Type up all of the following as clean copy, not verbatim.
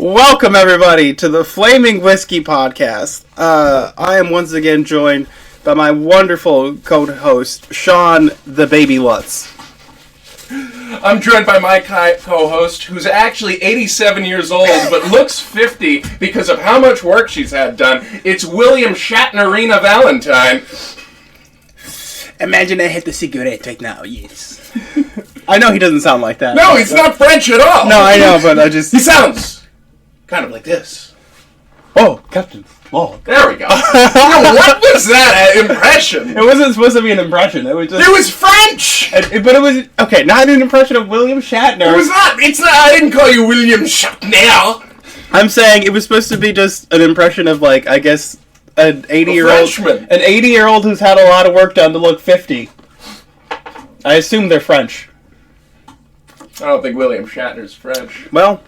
Welcome, everybody, to the Flaming Whiskey Podcast. I am once again joined by my wonderful co-host, Sean the Baby Lutz. I'm joined by my co-host, who's actually 87 years old, but looks 50 because of how much work she's had done. It's William Shatnerina Valentine. Imagine I hit the cigarette right now, yes. I know he doesn't sound like that. No, he's not French at all. No, I know, but I just... He sounds kind of like this. Oh, Captain. Oh. There we go. What was that impression? It wasn't supposed to be an impression. It was just... It was French! But it was... Okay, not an impression of William Shatner. It was not. It's not. I didn't call you William Shatner. I'm saying it was supposed to be just an impression of, like, I guess... An 80-year-old who's had a lot of work done to look 50. I assume they're French. I don't think William Shatner's French. Well,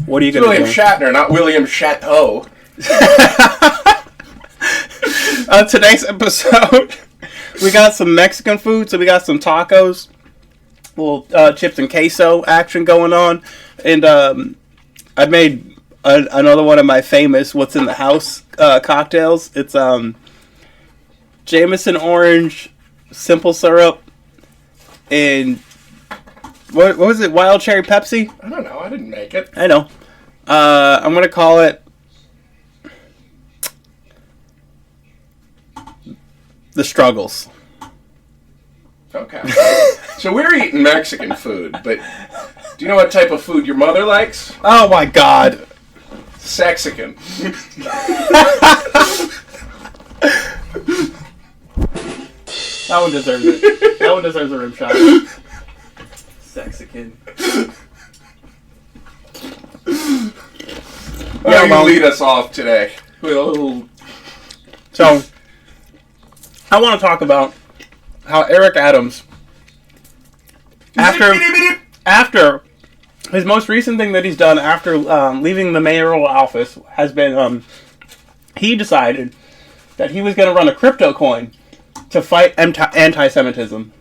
what are you going to do? William Shatner, not William Chateau. Today's episode, we got some Mexican food, so we got some tacos, little chips and queso action going on, and I made another one of my famous What's in the House cocktails. It's Jameson orange, simple syrup, and what was it? Wild cherry Pepsi? I don't know. I didn't make it. I know. I'm gonna call it The Struggles. Okay. So we're eating Mexican food, but do you know what type of food your mother likes? Oh my God. Sexican. That one deserves it. That one deserves a rim shot. Sexican. Yeah, you lead us off today. So, I want to talk about how Eric Adams, after his most recent thing that he's done after leaving the mayoral office has been, he decided that he was going to run a crypto coin to fight anti-Semitism.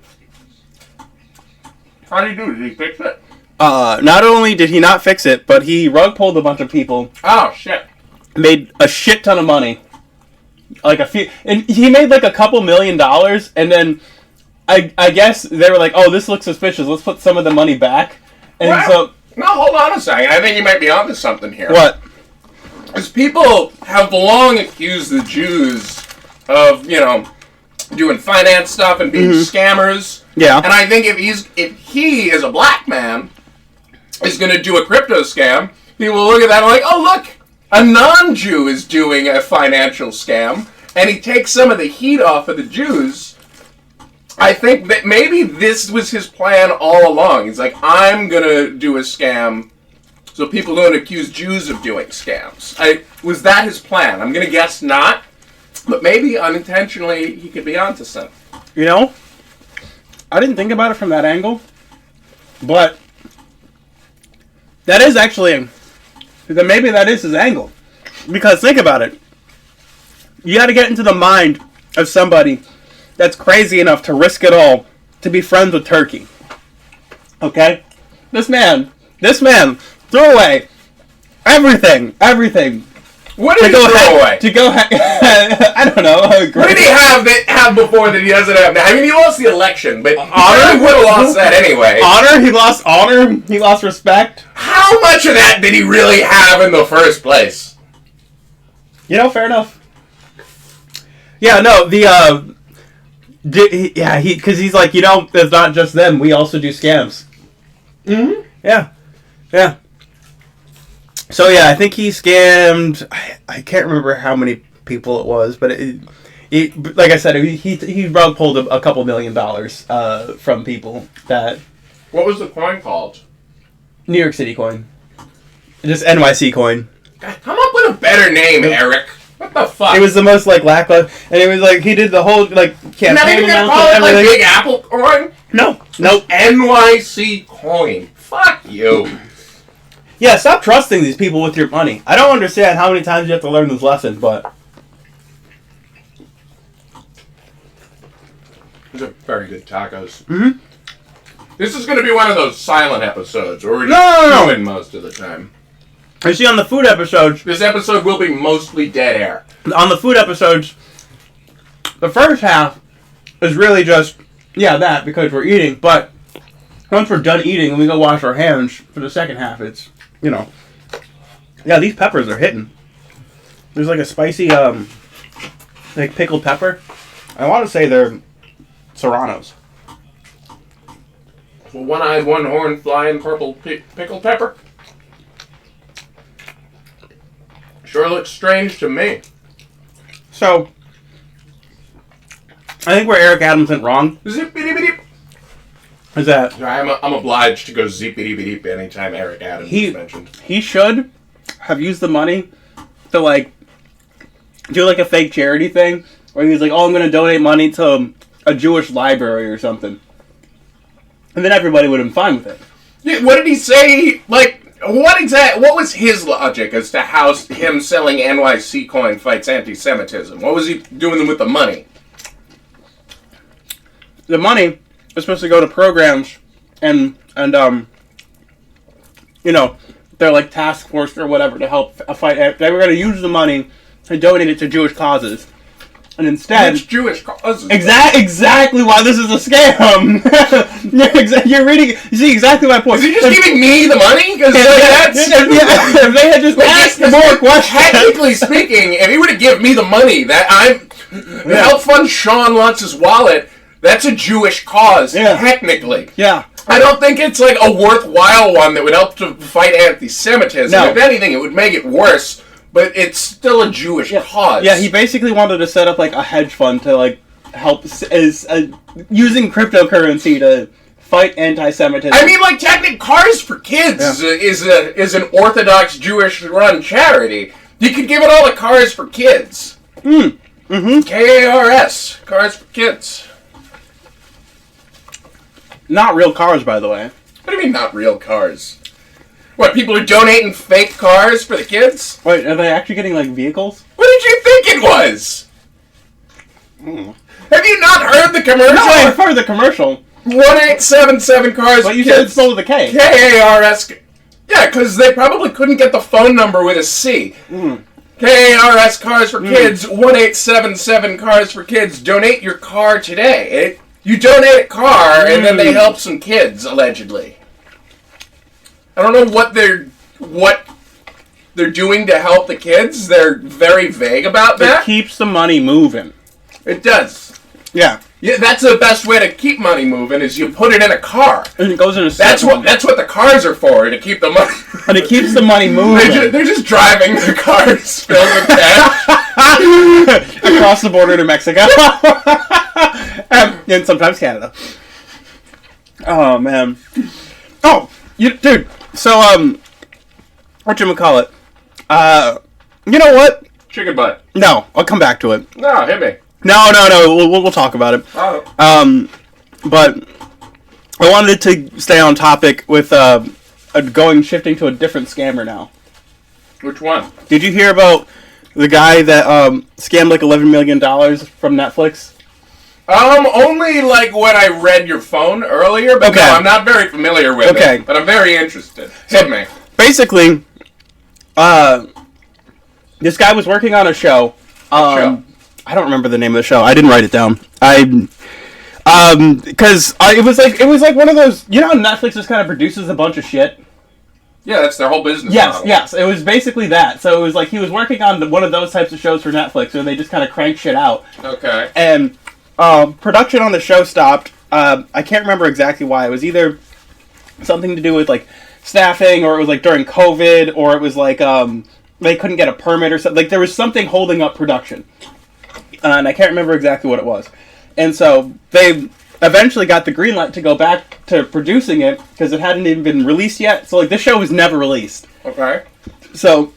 How did he do it? Did he fix it? Not only did he not fix it, but he rug pulled a bunch of people. Oh, shit. Made a shit ton of money. And he made like a couple $1 million, and then I guess they were like, oh, this looks suspicious, let's put some of the money back. And no, hold on a second. I think you might be onto something here. What? Because people have long accused the Jews of, doing finance stuff and being scammers. Yeah. And I think if he, as a black man, is going to do a crypto scam, people will look at that and like, oh, look, a non-Jew is doing a financial scam, and he takes some of the heat off of the Jews. I think that maybe this was his plan all along. He's like, I'm going to do a scam so people don't accuse Jews of doing scams. Was that his plan? I'm going to guess not, but maybe unintentionally he could be onto something. I didn't think about it from that angle, but that is actually, maybe that is his angle. Because think about it. You got to get into the mind of somebody that's crazy enough to risk it all to be friends with Turkey. Okay? This man threw away everything. What did he throw away? I don't know. What did he have before that he doesn't have now? I mean, he lost the election, but honor would have lost that anyway. He lost honor. He lost respect. How much of that did he really have in the first place? Fair enough. Yeah, no, because he's like, it's not just them. We also do scams. Mm-hmm. Yeah. So yeah, I think he scammed. I can't remember how many people it was, but like I said, he rug pulled a couple $1 million from people that. What was the coin called? New York City coin. Just NYC coin. God, come up with a better name, Eric. What the fuck? It was the most lackluster, and it was like he did the whole campaign. Now you're gonna call it like Big Apple coin? No. NYC coin. Fuck you. Yeah, stop trusting these people with your money. I don't understand how many times you have to learn this lesson, but these are very good tacos. Mm-hmm. This is going to be one of those silent episodes where we're just chewing most of the time. You see, on the food episodes... This episode will be mostly dead air. On the food episodes, the first half is really just, that, because we're eating. But once we're done eating and we go wash our hands, for the second half, it's, Yeah, these peppers are hitting. There's like a spicy, like pickled pepper. I want to say they're serranos. One-eyed, one-horned, flying purple pickled pepper. Sure looks strange to me. So, I think where Eric Adams went wrong Zippity-bitty. is that I'm obliged to go zippity-bitty anytime Eric Adams is mentioned. he should have used the money to, like, do, like, a fake charity thing where he's like, I'm going to donate money to a Jewish library or something. And then everybody would have been fine with it. Yeah, what did he say? Like, what was his logic as to how him selling NYC coin fights anti-Semitism? What was he doing with the money? The money is supposed to go to programs and they're like task force or whatever to help fight. They were going to use the money and donate it to Jewish causes. And instead... Which Jewish causes? Exactly why this is a scam. You're reading... You see exactly my point. Is he just giving me the money? Because if they had just asked more questions... Technically speaking, if he were to give me the money that help fund Sean Lutz's wallet, that's a Jewish cause, technically. Yeah. I don't think it's like a worthwhile one that would help to fight anti-Semitism. No. If anything, it would make it worse. But it's still a Jewish cause. Yeah, he basically wanted to set up like a hedge fund to like help using cryptocurrency to fight anti-Semitism. I mean, like, Cars for Kids is an Orthodox Jewish-run charity. You could give it all to Cars for Kids. KARS, Cars for Kids. Not real cars, by the way. What do you mean, not real cars? What, people are donating fake cars for the kids? Wait, are they actually getting, like, vehicles? What did you think it was? Have you not heard the commercial? No, I've heard the commercial. 1877 Cars for But you Kids. said it spelled with a K. KARS. Yeah, because they probably couldn't get the phone number with a C. KARS Cars for Kids, 1877 Cars for Kids. Donate your car today. You donate a car, and then they help some kids, allegedly. I don't know what they're doing to help the kids. They're very vague about that. It keeps the money moving. It does. Yeah. Yeah, that's the best way to keep money moving is you put it in a car. And it goes in a That's what the cars are for, to keep the money. And it keeps the money moving. They're just driving the cars filled with cash across the border to Mexico. And sometimes Canada. Oh man. Oh, dude. So whatchamacallit? You know what? Chicken butt. No, I'll come back to it. No, hit me. No. We'll talk about it. Oh. But I wanted to stay on topic with shifting to a different scammer now. Which one? Did you hear about the guy that scammed like $11 million from Netflix? Only like when I read your phone earlier, but no, I'm not very familiar with it. But I'm very interested. Hit me. Basically, this guy was working on a show. I don't remember the name of the show. I didn't write it down. Because it was like one of those. You know how Netflix just kind of produces a bunch of shit. Yeah, that's their whole business model. Yes. It was basically that. So it was like he was working on one of those types of shows for Netflix, where they just kind of crank shit out. Okay. And production on the show stopped. I can't remember exactly why. It was either something to do with like staffing, or it was like during COVID, or it was like they couldn't get a permit or something. Like there was something holding up production, and I can't remember exactly what it was. And so they eventually got the green light to go back to producing it because it hadn't even been released yet. So like this show was never released. Okay. So,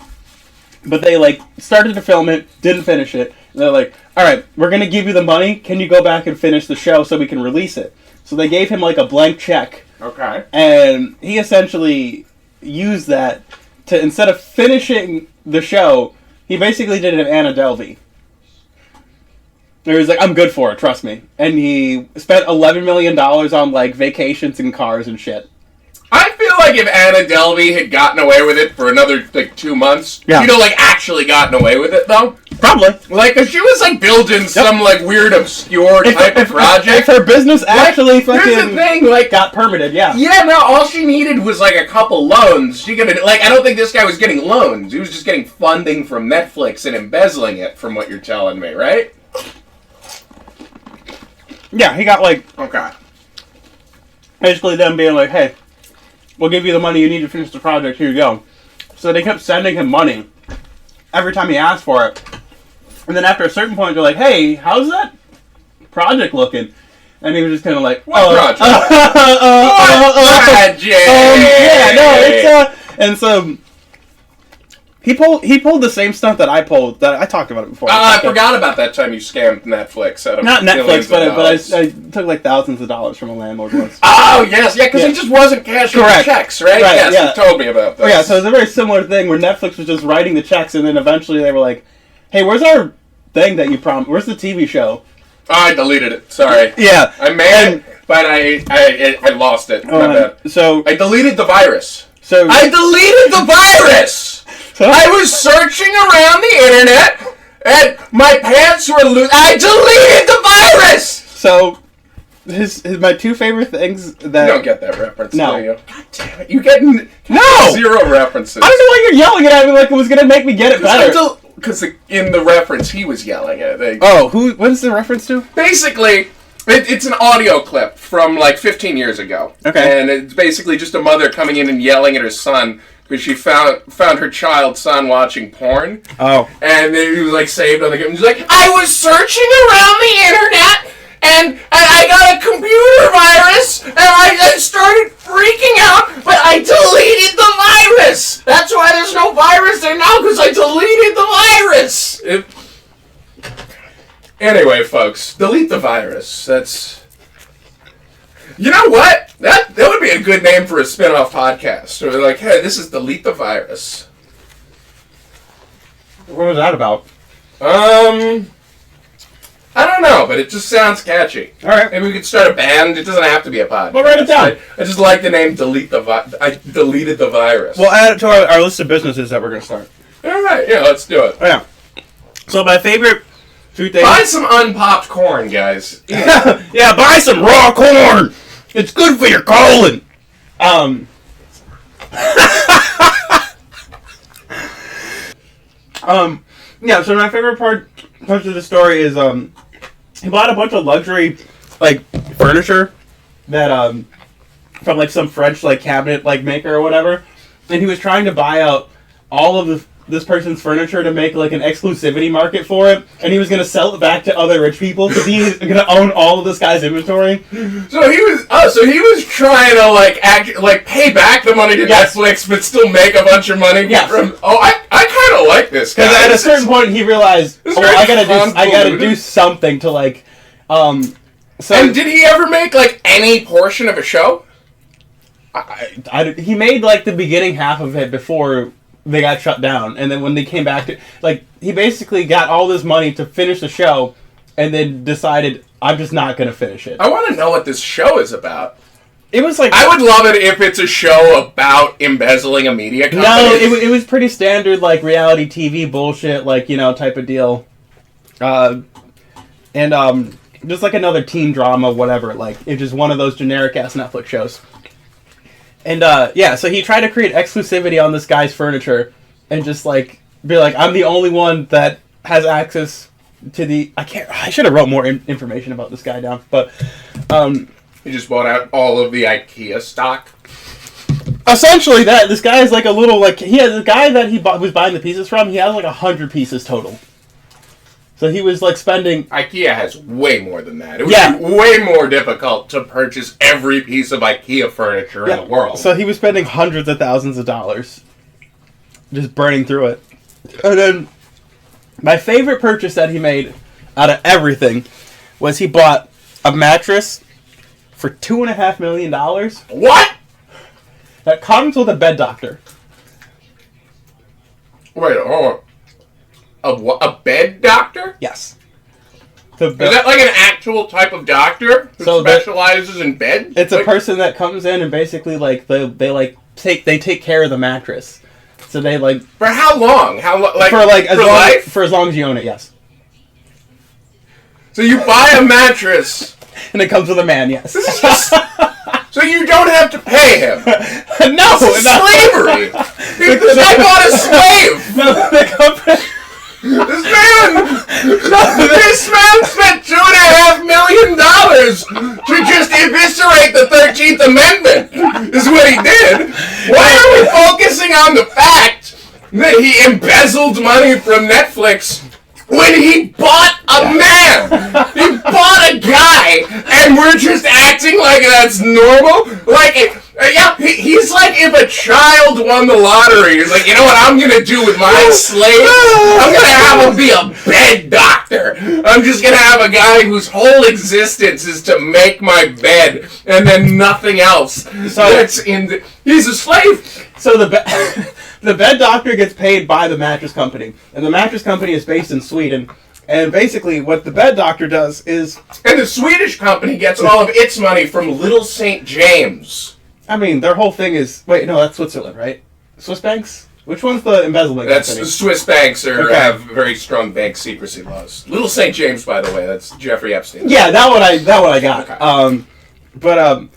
but they like started to film it, didn't finish it. And they're like, all right, we're going to give you the money. Can you go back and finish the show so we can release it? So they gave him like a blank check. Okay. And he essentially used that to, instead of finishing the show, he basically did an Anna Delvey. He was like, I'm good for it, trust me. And he spent $11 million on like vacations and cars and shit. I feel like if Anna Delvey had gotten away with it for another, 2 months, Yeah. actually gotten away with it, though. Probably. Cause she was, building some, weird, obscure type of project. If her business actually here's the thing, got permitted, yeah. Yeah, no, all she needed was, a couple loans. She could I don't think this guy was getting loans. He was just getting funding from Netflix and embezzling it, from what you're telling me, right? Yeah, he got, Okay. basically them being like, hey, we'll give you the money you need to finish the project, here you go. So they kept sending him money every time he asked for it. And then after a certain point, they're like, hey, how's that project looking? And he was just kind of like, what project? Project? Yeah, no, it's, and so he pulled the same stunt that I pulled, that I talked about it before. I forgot about that time you scammed Netflix out of Not Netflix, but I took thousands of dollars from a landlord once. Oh, yes, yeah, because he just wasn't cashing the checks, right? Yes, yeah. you told me about that. Oh, yeah, so it's a very similar thing where Netflix was just writing the checks, and then eventually they were like, hey, where's our thing that you promised? Where's the TV show? Oh, I deleted it. Sorry. Yeah. I made it, but I lost it. My bad. So I deleted the virus. So I deleted the virus! I was searching around the internet, and my pants were loose. I deleted the virus! So, my two favorite things that... You don't get that reference, no. do you? God damn it. You get no! 0 references. I don't know why you're yelling at me like it was going to make me get it better. Because in the reference, he was yelling at it. What is the reference to? Basically, it's an audio clip from 15 years ago. Okay. And it's basically just a mother coming in and yelling at her son because she found her child son watching porn. Oh. And he was saved on the game. He's like, I was searching around the internet and I got a computer virus and I started freaking out, but I deleted the virus. That's why there's no virus there now, because I deleted the virus. Anyway, folks, delete the virus. That's... You know what? That would be a good name for a spin-off podcast. Or like, hey, this is Delete the Virus. What was that about? I don't know, but it just sounds catchy. All right. Maybe we could start a band. It doesn't have to be a podcast. Well, write it down. I just like the name Delete the Virus. I deleted the virus. We'll add it to our list of businesses that we're going to start. All right, yeah, let's do it. Oh, yeah. So my favorite two things... Buy some unpopped corn, guys. Yeah, buy some raw corn. It's good for your colon. Yeah, so my favorite part of the story is, he bought a bunch of luxury, furniture that, from, some French, cabinet, maker or whatever, and he was trying to buy out all of this person's furniture to make, an exclusivity market for it, and he was going to sell it back to other rich people, because he's going to own all of this guy's inventory. So he was trying to, pay back the money to Netflix, but still make a bunch of money from... Oh, I kind of like this guy. Because at a certain point, he realized, I gotta do something to, So, and did he ever make, any portion of a show? He made, the beginning half of it before they got shut down. And then when they came back to... he basically got all this money to finish the show and then decided, I'm just not going to finish it. I want to know what this show is about. It was I would love it if it's a show about embezzling a media company. No, it was pretty standard, reality TV bullshit, type of deal. Just another teen drama, whatever. It's just one of those generic-ass Netflix shows. And, so he tried to create exclusivity on this guy's furniture and just, be I'm the only one that has access to the... I should have wrote more information about this guy down, but, He just bought out all of the IKEA stock. Essentially, this guy is a little, he has the guy that he was buying the pieces from, he has 100 pieces total. So he was spending... IKEA has way more than that. It would be way more difficult to purchase every piece of IKEA furniture in the world. So he was spending hundreds of thousands of dollars. Just burning through it. And then, my favorite purchase that he made out of everything was he bought a mattress for $2.5 million. What? That comes with a bed doctor. Wait, hold on. A bed doctor? Yes. Is that like an actual type of doctor who specializes in bed? It's a person that comes in and basically like they take care of the mattress. So they like for how long? Like for as long as you own it, yes. So you buy a mattress and it comes with a man, yes. So you don't have to pay him. No, it's slavery. This guy bought a slave. No, the company. This man spent $2.5 million to just eviscerate the 13th Amendment, is what he did. Why are we focusing on the fact that he embezzled money from Netflix when he bought a man? He bought a guy, and we're just acting like that's normal? He's like if a child won the lottery. He's like, you know what I'm going to do with my slave? I'm going to have him be a bed doctor. I'm just going to have a guy whose whole existence is to make my bed, and then nothing else. He's a slave. So the bed doctor gets paid by the mattress company, and the mattress company is based in Sweden. And basically, what the bed doctor does is... And the Swedish company gets all of its money from Little St. James. I mean, their whole thing is... Wait, no, that's Switzerland, right? Swiss banks? Which one's the embezzlement company? That's Swiss banks have very strong bank secrecy laws. Little St. James, by the way, that's Jeffrey Epstein. Yeah, that one I got. Okay.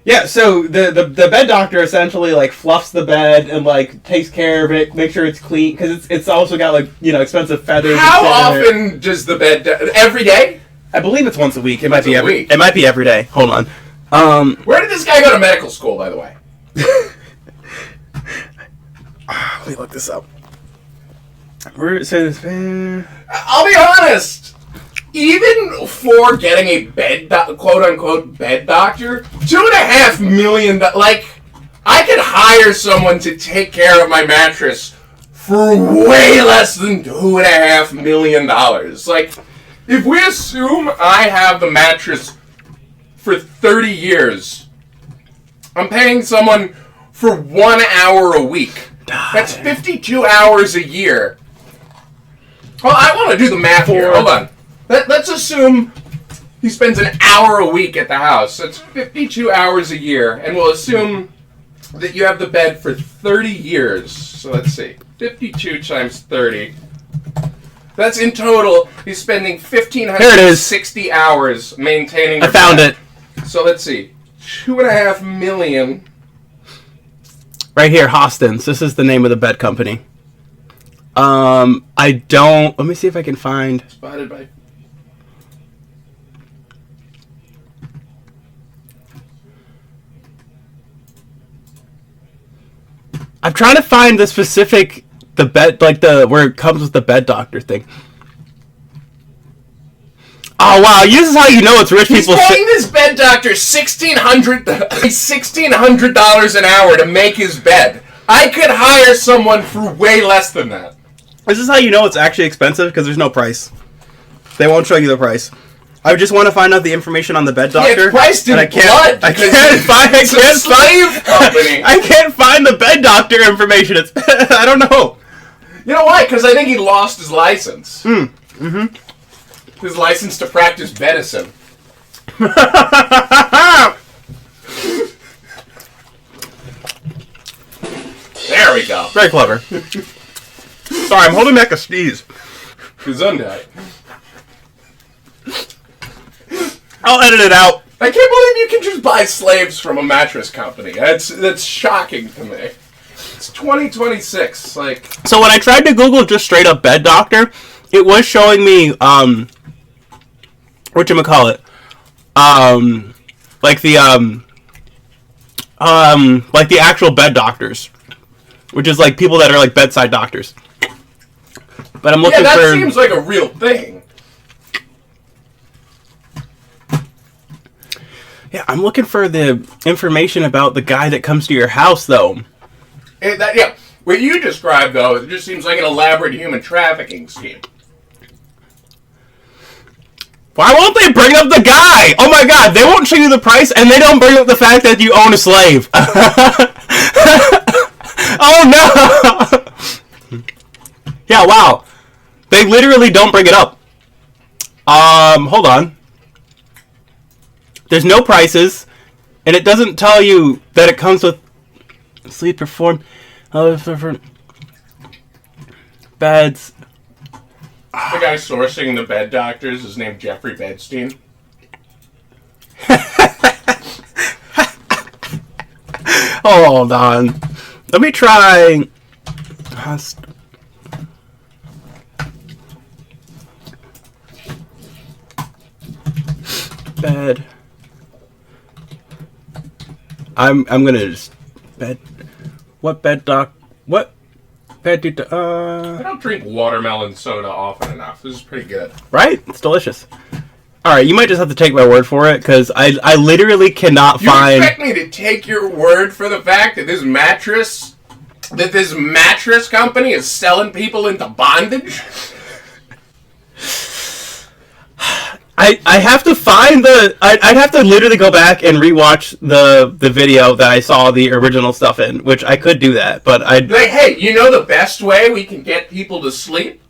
Yeah, so the bed doctor essentially like fluffs the bed and like takes care of it, make sure it's clean because it's also got like expensive feathers. How often does the bed every day? I believe it's once a week. It might be every day. Hold on. Where did this guy go to medical school, by the way? Let me look this up. Where it says, I'll be honest. Even for getting a quote-unquote bed doctor, $2.5 million, like, I could hire someone to take care of my mattress for way less than $2.5 million. Like, if we assume I have the mattress for 30 years, I'm paying someone for 1 hour a week. That's 52 hours a year. Well, I want to do the math here. Hold on. Let's assume he spends an hour a week at the house. That's 52 hours a year. And we'll assume that you have the bed for 30 years. So let's see. 52 times 30. That's in total, he's spending 1,560 hours maintaining the bed. I found it. So let's see. $2.5 million. Right here, Hostens. This is the name of the bed company. I don't... Let me see if I can find... Spotted by... I'm trying to find the specific... The bed... Like, where it comes with the bed doctor thing. Oh, wow. This is how you know it's rich people... He's paying this bed doctor $1,600 an hour to make his bed. I could hire someone for way less than that. This is how you know it's actually expensive, because there's no price. They won't show you the price. I just want to find out the information on the bed doctor. Yeah, it's priced in blood. I can't find the bed doctor information. I don't know. You know why? Because I think he lost his license. His license to practice medicine. There we go. Very clever. Sorry, I'm holding back a sneeze. Gesundheit. I'll edit it out. I can't believe you can just buy slaves from a mattress company. That's shocking to me. It's 2026. Like, so when I tried to Google just straight up bed doctor, it was showing me whatchamacallit? Like the actual bed doctors, which is like people that are like bedside doctors. But I'm looking for... Yeah, that seems like a real thing. Yeah, I'm looking for the information about the guy that comes to your house, though. Yeah, what you described, though, it just seems like an elaborate human trafficking scheme. Why won't they bring up the guy? Oh my god, they won't show you the price, and they don't bring up the fact that you own a slave. Oh no! Yeah, wow. They literally don't bring it up. Hold on. There's no prices, and it doesn't tell you that it comes with sleep perform different beds. The guy sourcing the bed doctors is named Jeffrey Bedstein. Hold on. Let me try. Bed. I'm gonna just bed. What bed doc? What bed do? I don't drink watermelon soda often enough. This is pretty good. Right? It's delicious. All right, you might just have to take my word for it because I literally cannot find. You expect me to take your word for the fact that this mattress company is selling people into bondage? I have to find the. I'd have to literally go back and rewatch the video that I saw the original stuff in, which I could do that, but I. Like, hey, you know the best way we can get people to sleep?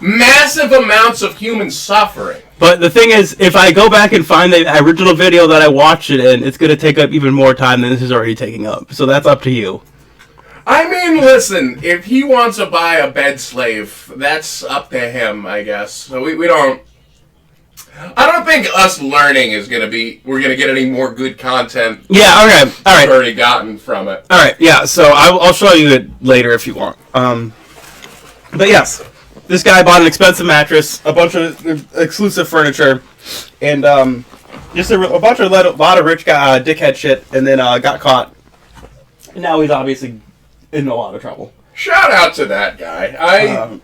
Massive amounts of human suffering. But the thing is, if I go back and find the original video that I watched it in, it's going to take up even more time than this is already taking up. So that's up to you. I mean, listen, if he wants to buy a bed slave, that's up to him, I guess. So we don't... I don't think us learning is going to be... We're going to get any more good content. Yeah, okay. All right. We've already gotten from it. All right, yeah. So I'll show you it later if you want. But yes, this guy bought an expensive mattress, a bunch of exclusive furniture, and just a lot of rich guy dickhead shit, and then got caught. And now he's obviously in a lot of trouble. Shout out to that guy.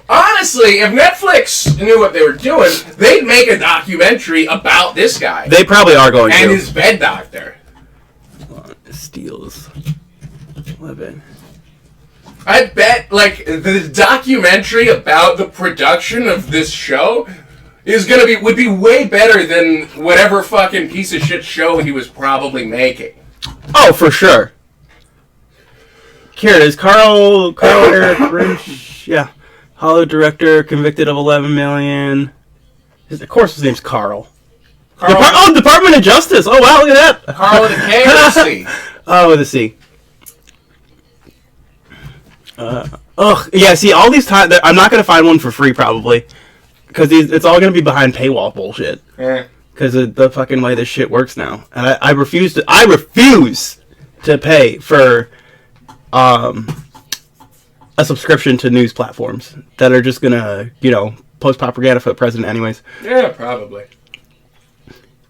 Honestly, if Netflix knew what they were doing, they'd make a documentary about this guy. They probably are going to. And his bed doctor. Steals. 11. I bet, like, the documentary about the production of this show would be way better than whatever fucking piece of shit show he was probably making. Oh, for sure. Here it is. Carl Eric Rich. Yeah. Hollywood director, convicted of $11 million. Of course his name's Carl. Department of Justice. Oh, wow, look at that. Carl with a K or a C? Oh, with a C. Yeah, see, all these times... I'm not going to find one for free, probably. Because it's all going to be behind paywall bullshit. Because of the fucking way this shit works now. And I refuse to pay for... a subscription to news platforms that are just gonna, post propaganda for the president anyways. Yeah, probably.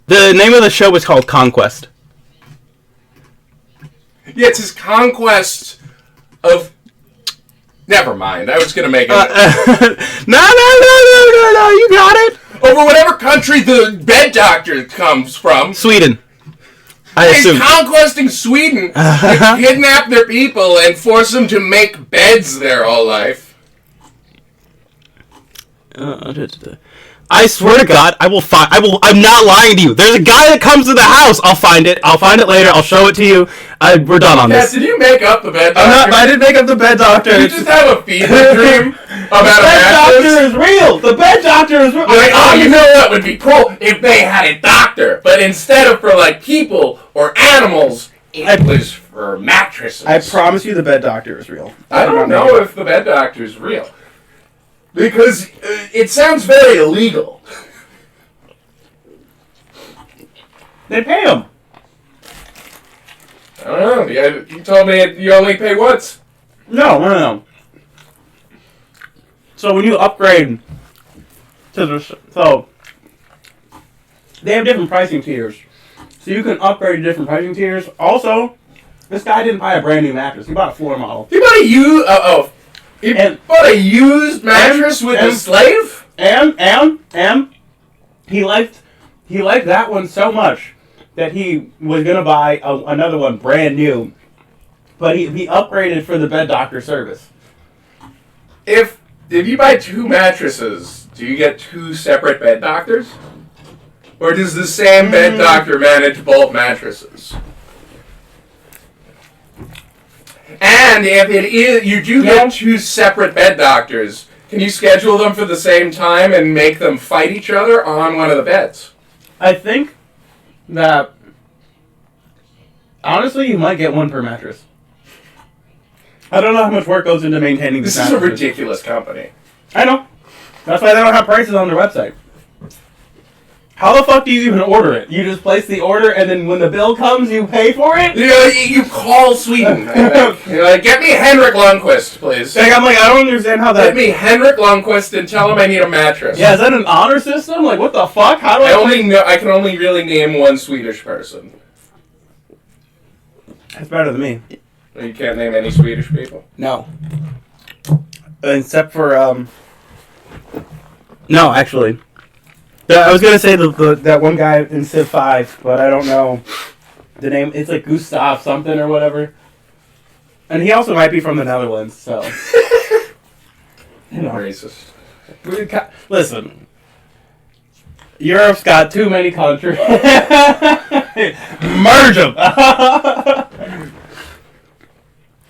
The name of the show was called Conquest. Yeah, it's his conquest of... Never mind, I was gonna make it... No, you got it! Over whatever country the bed doctor comes from. Sweden. I assume. He's conquesting Sweden to kidnap their people and force them to make beds their whole life. I swear to God, I'm not lying to you. There's a guy that comes to the house. I'll find it later. I'll show it to you. We're done on this. Did you make up the bed doctor? I didn't make up the bed doctor. Did you just have a fever dream about a mattress? The bed doctor is real. The bed doctor is real. Like, you know what would be cool if they had a doctor, but instead of for like people or animals, it was for mattresses. I promise you, the bed doctor is real. I don't know if the bed doctor is real. Because it sounds very illegal. They pay him. I don't know. You told me you only pay once. No. So when you upgrade to the... they have different pricing tiers. So you can upgrade to different pricing tiers. Also, this guy didn't buy a brand new mattress. He bought a floor model. He bought a used mattress with a slave? And he liked that one so much that he was going to buy another one brand new. But he upgraded for the bed doctor service. If you buy two mattresses, do you get two separate bed doctors? Or does the same bed doctor manage both mattresses? And if it is, you do get two separate bed doctors, Can you schedule them for the same time and make them fight each other on one of the beds? I think that honestly, you might get one per mattress. I don't know how much work goes into maintaining This this. is a ridiculous company. I know. That's why they don't have prices on their website. How the fuck do you even order it? You just place the order, and then when the bill comes, you pay for it? You call Sweden, I think. You're like, get me Henrik Lundqvist, please. Like, I'm like, I don't understand how that... Get me Henrik Lundqvist and tell him I need a mattress. Yeah, is that an honor system? Like, what the fuck? How do I can only really name one Swedish person. That's better than me. You can't name any Swedish people? No. Except for, No, actually. I was gonna say that one guy in Civ 5, but I don't know the name. It's like Gustav something or whatever. And he also might be from the Netherlands, so... Racist. Listen. Europe's got too many countries. Merge them!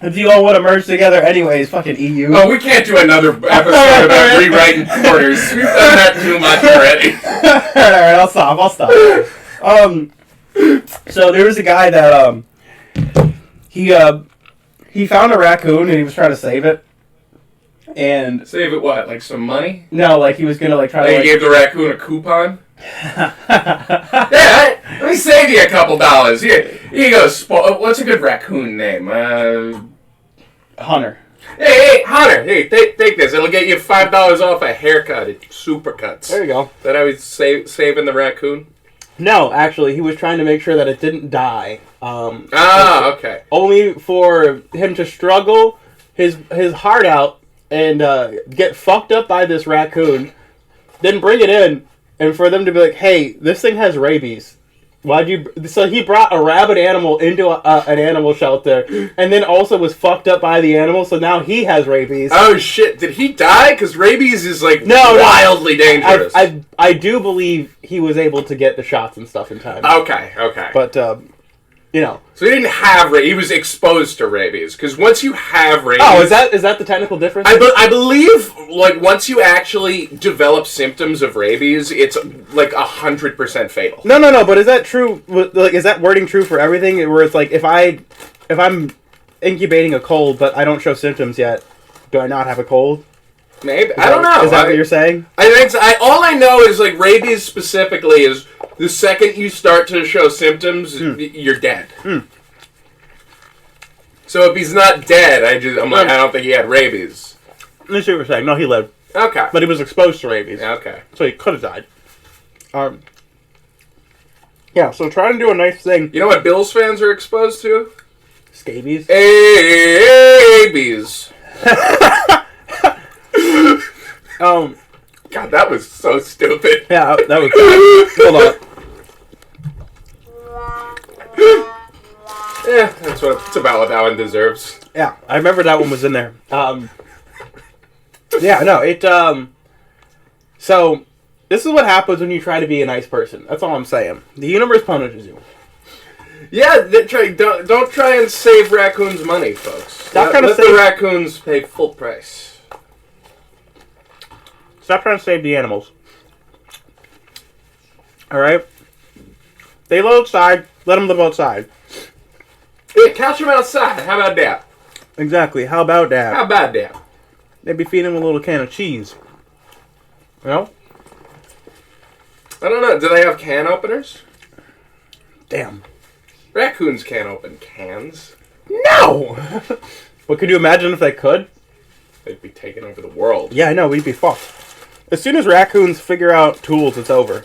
If you all want to merge together anyways, fucking EU. Oh, we can't do another episode about rewriting quarters. We've done that too much already. Alright, I'll stop. So there was a guy that, he found a raccoon and he was trying to save it. And... Save it what? Like some money? No, like he was gonna like try to... He gave the raccoon a coupon? Yeah, let me save you a couple dollars. Here you go. What's a good raccoon name? Hunter. Hey, Hunter. Hey, take this. It'll get you $5 off a haircut at Supercuts. There you go. Is that how he's saving the raccoon? No, actually, he was trying to make sure that it didn't die. Okay. Only for him to struggle his heart out and get fucked up by this raccoon, then bring it in, and for them to be like, hey, this thing has rabies. Why'd you... So he brought a rabid animal into an animal shelter, and then also was fucked up by the animal, so now he has rabies. Oh, shit. Did he die? Because rabies is, wildly dangerous. I do believe he was able to get the shots and stuff in time. Okay. But, you know... So he didn't have rabies. He was exposed to rabies. Because once you have rabies... Oh, is that the technical difference? I believe, once you actually develop symptoms of rabies, it's, 100% fatal. No, but is that true? Like, is that wording true for everything? Where it's like, if I'm incubating a cold, but I don't show symptoms yet, do I not have a cold? Maybe. I don't know. Is that what you're saying? I think so. All I know is, rabies specifically is the second you start to show symptoms, you're dead. So if he's not dead, I don't think he had rabies. I see what you're saying. No, he lived. Okay. But he was exposed to rabies. Okay. So he could have died. Yeah, so try to do a nice thing. You know what Bills fans are exposed to? Scabies? Scabies. God, that was so stupid. Yeah, that was... Hold on. Yeah, that's about what that one deserves. Yeah, I remember that one was in there. Yeah, no, it, so, this is what happens when you try to be a nice person. That's all I'm saying. The universe punishes you. Yeah, don't try and save raccoons money, folks. Let the raccoons pay full price. Stop trying to save the animals. Alright? They live outside, let them live outside. Yeah, catch them outside. How about that? Exactly. How about that? How about that? Maybe feed them a little can of cheese. You know? I don't know. Do they have can openers? Damn. Raccoons can't open cans. No! But could you imagine if they could? They'd be taking over the world. Yeah, I know. We'd be fucked. As soon as raccoons figure out tools, it's over.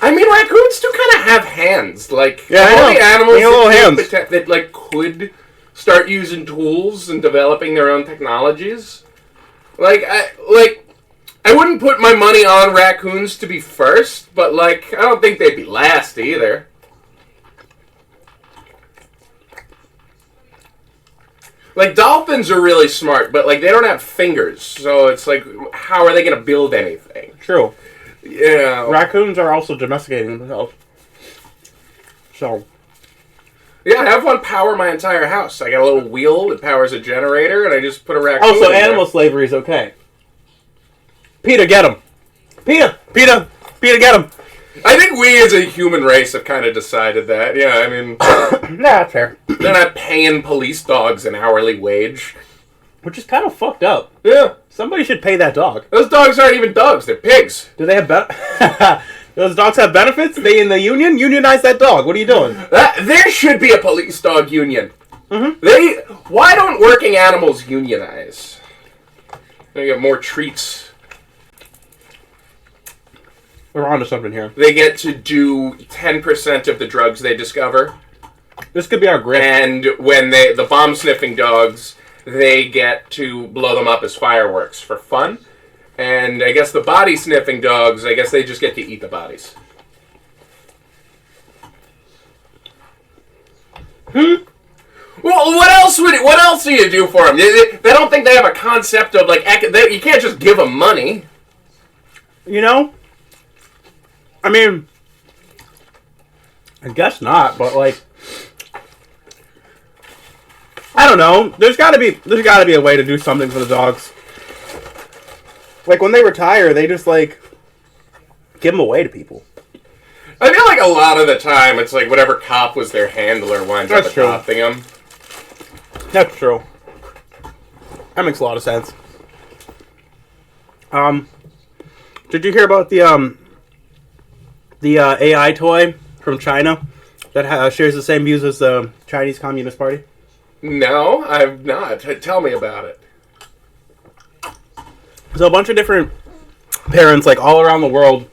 I mean, raccoons do kind of have hands. Like, yeah, all the animals that could start using tools and developing their own technologies. I wouldn't put my money on raccoons to be first, but, I don't think they'd be last either. Dolphins are really smart, but, they don't have fingers. So it's how are they going to build anything? True. Yeah. Raccoons are also domesticating themselves. So. Yeah, I have one power my entire house. I got a little wheel that powers a generator, and I just put a raccoon in in animal slavery is okay. Peter, get him. Peter, get him. I think we as a human race have kind of decided that. Yeah, I mean... Nah, that's fair. They're not paying police dogs an hourly wage. Which is kind of fucked up. Yeah. Somebody should pay that dog. Those dogs aren't even dogs, they're pigs. Do they have Those dogs have benefits? They in the union? Unionize that dog. What are you doing? There should be a police dog union. Mm-hmm. Why don't working animals unionize? They get more treats. We're on to something here. They get to do 10% of the drugs they discover. This could be our grip. And when the bomb-sniffing dogs, they get to blow them up as fireworks for fun. And I guess the body-sniffing dogs, I guess they just get to eat the bodies. Well, what else do you do for them? They don't think they have a concept of, like, you can't just give them money. You know? I mean, I guess not, but, like, I don't know. There's gotta be a way to do something for the dogs. Like, when they retire, they just, like, give them away to people. I feel like a lot of the time, it's like whatever cop was their handler winds up adopting them. That's true. That makes a lot of sense. Did you hear about the AI toy from China that shares the same views as the Chinese Communist Party? No, I've not. Tell me about it. So a bunch of different parents, like, all around the world,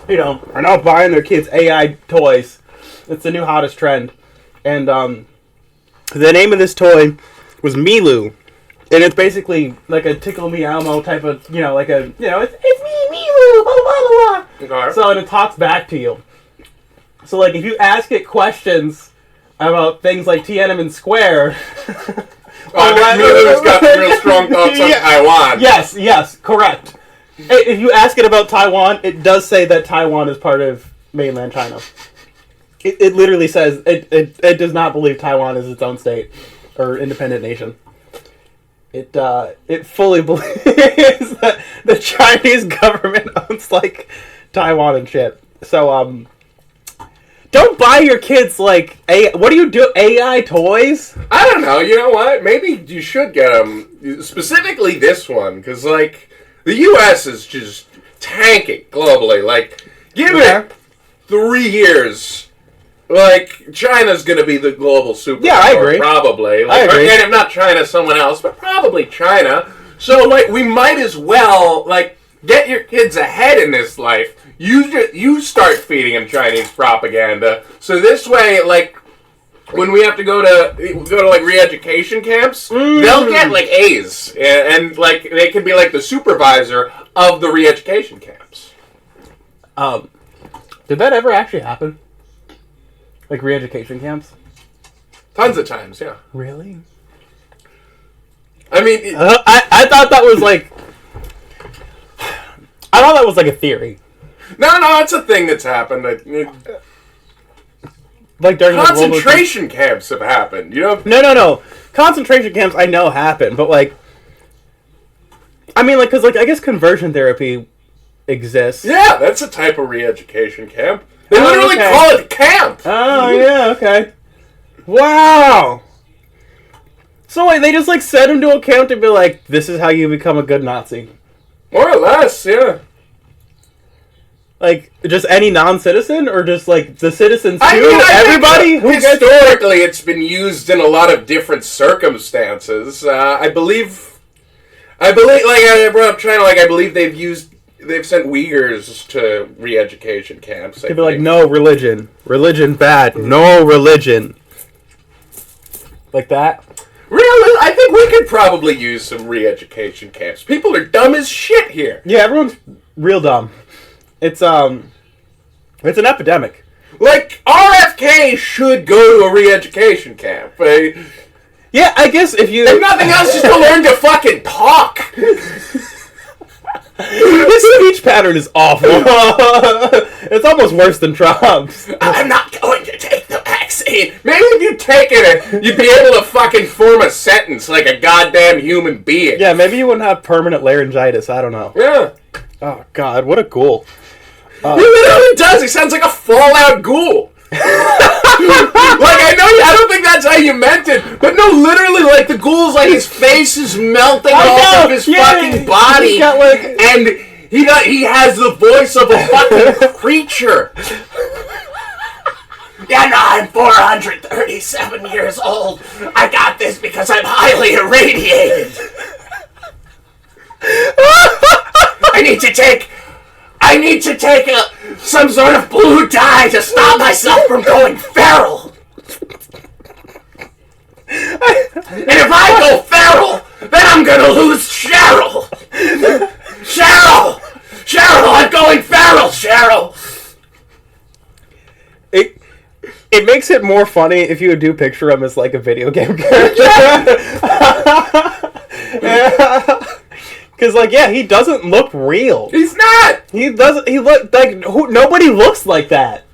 you know, are now buying their kids AI toys. It's the new hottest trend. And the name of this toy was Milu. And it's basically like a Tickle Me Elmo type of, you know, like a, you know, it's me, Milu, blah, blah, blah. Okay. So, and it talks back to you. So, like, if you ask it questions about things like Tiananmen Square... Milu's got real strong thoughts on Taiwan. Yes, correct. If you ask it about Taiwan, it does say that Taiwan is part of mainland China. It literally says it does not believe Taiwan is its own state or independent nation. It fully believes that the Chinese government owns, like, Taiwan and shit. So don't buy your kids, like, what do you do? AI toys? I don't know. You know what? Maybe you should get them. Specifically this one. Because, like, the U.S. is just tanking globally. Like, give it 3 years. Like, China's going to be the global superpower. Yeah, I agree. Probably. Like, I agree. And if not China, someone else. But probably China. So, like, we might as well, like, get your kids ahead in this life. You start feeding them Chinese propaganda. So this way, like, when we have to go to like re-education camps, they'll get like A's, and like they can be like the supervisor of the re-education camps. Did that ever actually happen? Like re-education camps? Tons of times, yeah. Really? I mean, I thought that was like, I thought that was like a theory. No, it's a thing that's happened. Like during concentration camps have happened. You know? No. Concentration camps I know happen, but like, I mean, like, because like I guess conversion therapy exists. Yeah, that's a type of re-education camp. They literally call it camp. Oh yeah, okay. Wow. So wait, they just like send him to a camp to be like, this is how you become a good Nazi. More or less, yeah. Like, just any non-citizen, or just, like, the citizens too? I Everybody? Historically, it's been used in a lot of different circumstances. I believe, like, I brought up China, like, I believe they've sent Uyghurs to re-education camps. They'd be like, no religion. Religion bad. No religion. Like that? Really? I think we could probably use some re-education camps. People are dumb as shit here. Yeah, everyone's real dumb. It's an epidemic. Like, RFK should go to a re-education camp. Yeah, I guess if nothing else, just to learn to fucking talk. His speech pattern is awful. It's almost worse than Trump's. I'm not going to take the vaccine. mean, maybe if you take it, you'd be able to fucking form a sentence like a goddamn human being. Yeah, maybe you wouldn't have permanent laryngitis. I don't know. Yeah. Oh, God, what a ghoul. He literally does. He sounds like a Fallout ghoul. Like, I don't think that's how you meant it, but no, literally, like, the ghoul's like, his face is melting off of his fucking body, got, like... and he has the voice of a fucking creature. Yeah, no, I'm 437 years old. I got this because I'm highly irradiated. I need to take some sort of blue dye to stop myself from going feral. And if I go feral, then I'm gonna lose Cheryl. Cheryl, I'm going feral, Cheryl. It makes it more funny if you do picture him as like a video game character. Yeah. Because, like, yeah, he doesn't look real. He's not! He doesn't, he look, like, nobody looks like that.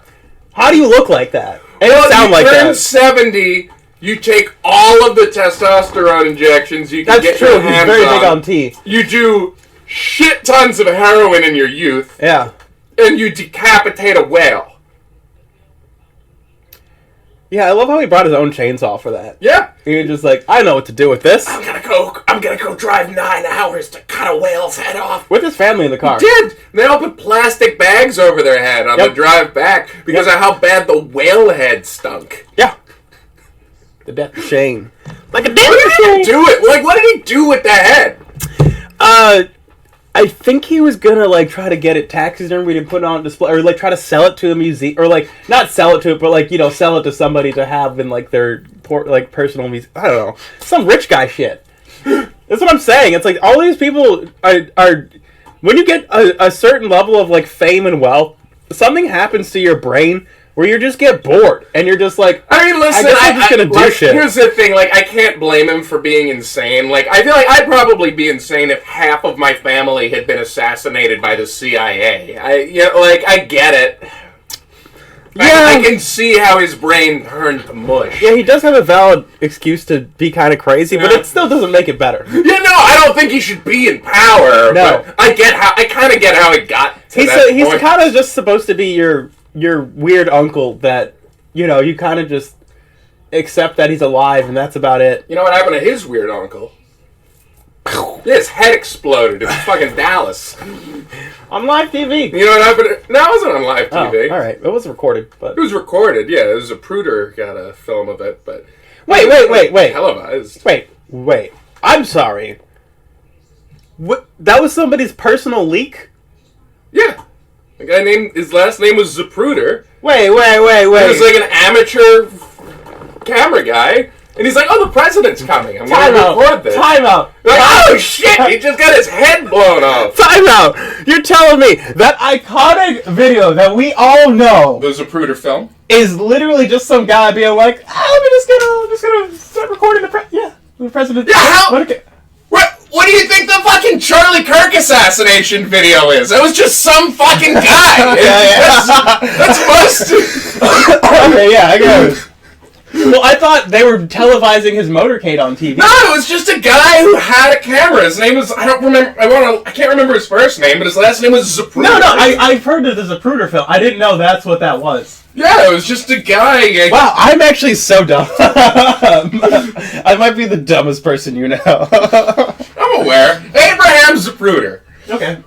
How do you look like that? And well, sound like that. You turn 70, you take all of the testosterone injections you can get your hands on. That's true, he's very big on tea. You do shit tons of heroin in your youth. Yeah. And you decapitate a whale. Yeah, I love how he brought his own chainsaw for that. Yeah. He was just like, I know what to do with this. I'm gonna go drive 9 hours to cut a whale's head off. With his family in the car. He did! They all put plastic bags over their head on the drive back because of how bad the whale head stunk. Yeah. The death of Shane. Like a death of Shane! What did he do with that head? I think he was gonna, like, try to get it taxidermied and put it on display, or, like, try to sell it to a museum, or, like, not sell it to it, but, like, you know, sell it to somebody to have in, like, their, personal museum. I don't know. Some rich guy shit. That's what I'm saying. It's like, all these people are when you get a certain level of, like, fame and wealth, something happens to your brain where you just get bored, and you're just like, I mean, listen, I'm just gonna do shit. Here's the thing, like, I can't blame him for being insane. Like, I feel like I'd probably be insane if half of my family had been assassinated by the CIA. I get it. Yeah. I can see how his brain turned to mush. Yeah, he does have a valid excuse to be kind of crazy, but it still doesn't make it better. Yeah, no, I don't think he should be in power. No. But I kind of get how it got to that point. He's kind of just supposed to be your weird uncle that, you know, you kind of just accept that he's alive and that's about it. You know what happened to his weird uncle? His head exploded in fucking Dallas. On live TV. You know what happened? No, it wasn't on live TV. Oh, alright. It was recorded, but... It was recorded, yeah. It was a Zapruder got a film of it, but... Wait. Televised. Wait. I'm sorry. What? That was somebody's personal leak? Yeah. The guy his last name was Zapruder. Wait. He was like an amateur camera guy. And he's like, oh, the president's coming. I'm going to record this. Time out. Like, oh, shit. He just got his head blown off. Time out. You're telling me that iconic video that we all know. The Zapruder film. Is literally just some guy being like, I'm just gonna start recording the president. Yeah, how? What do you think the fucking Charlie Kirk assassination video is? It was just some fucking guy. That's most... Okay, yeah, I get it. Well, I thought they were televising his motorcade on TV. No, it was just a guy who had a camera. His name was, I can't remember his first name, but his last name was Zapruder. No, I've heard of the Zapruder film. I didn't know that's what that was. Yeah, it was just a guy. Wow, I'm actually so dumb. I might be the dumbest person you know. I'm aware. Abraham Zapruder. Okay.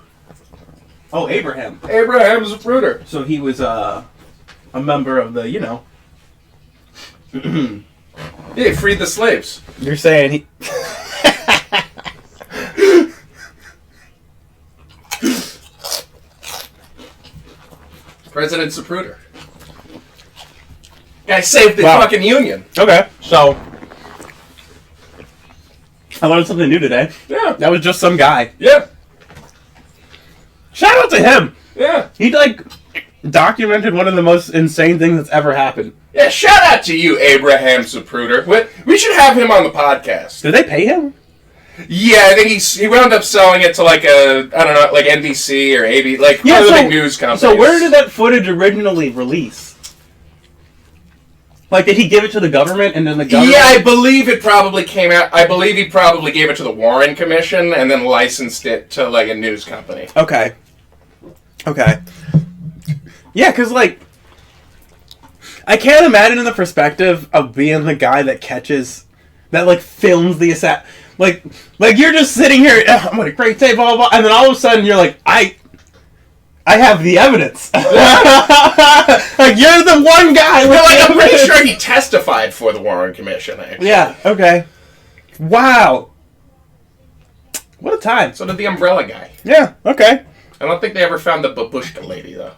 Oh, Abraham. Abraham Zapruder. So he was a member of the, you know. He freed the slaves. You're saying he... President Zapruder. Guy saved the fucking Union. Okay, so... I learned something new today. Yeah. That was just some guy. Yeah. Shout out to him! Yeah. He, documented one of the most insane things that's ever happened. Yeah, shout out to you, Abraham Zapruder. We should have him on the podcast. Did they pay him? Yeah, I think he wound up selling it to NBC or AB, one of the big news companies. So where did that footage originally release? Like, did he give it to the government, and then the government... Yeah, I believe it probably came out... I believe he probably gave it to the Warren Commission and then licensed it to, like, a news company. Okay. Yeah, because, like... I can't imagine in the perspective of being the guy that catches... That, like, films the assassin... Like, you're just sitting here, I'm on a great day, blah, blah, blah, and then all of a sudden you're like, I have the evidence. Like, you're the one guy with I'm pretty sure he testified for the Warren Commission, actually. Yeah, okay. Wow. What a time. So did the Umbrella Guy. Yeah, okay. I don't think they ever found the babushka lady, though.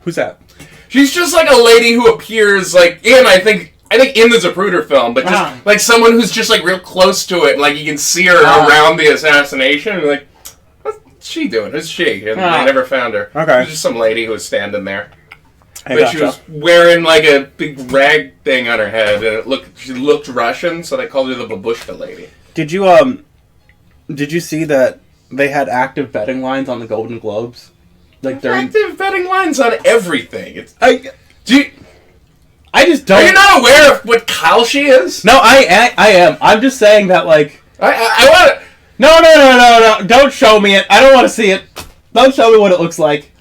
Who's that? She's just like a lady who appears, like, I think in the Zapruder film, but just, like, someone who's just, like, real close to it, and, like, you can see her around the assassination, and, like, what's she doing? Who's she? And they never found her. Okay. It was just some lady who was standing there. But she was wearing, like, a big rag thing on her head, and she looked Russian, so they called her the babushka lady. Did you see that they had active betting lines on the Golden Globes? Like, during... Active betting lines on everything. I just don't... Are you not aware of what Kalshi is? No, I am. I'm just saying that, like... I want to... No. Don't show me it. I don't want to see it. Don't show me what it looks like.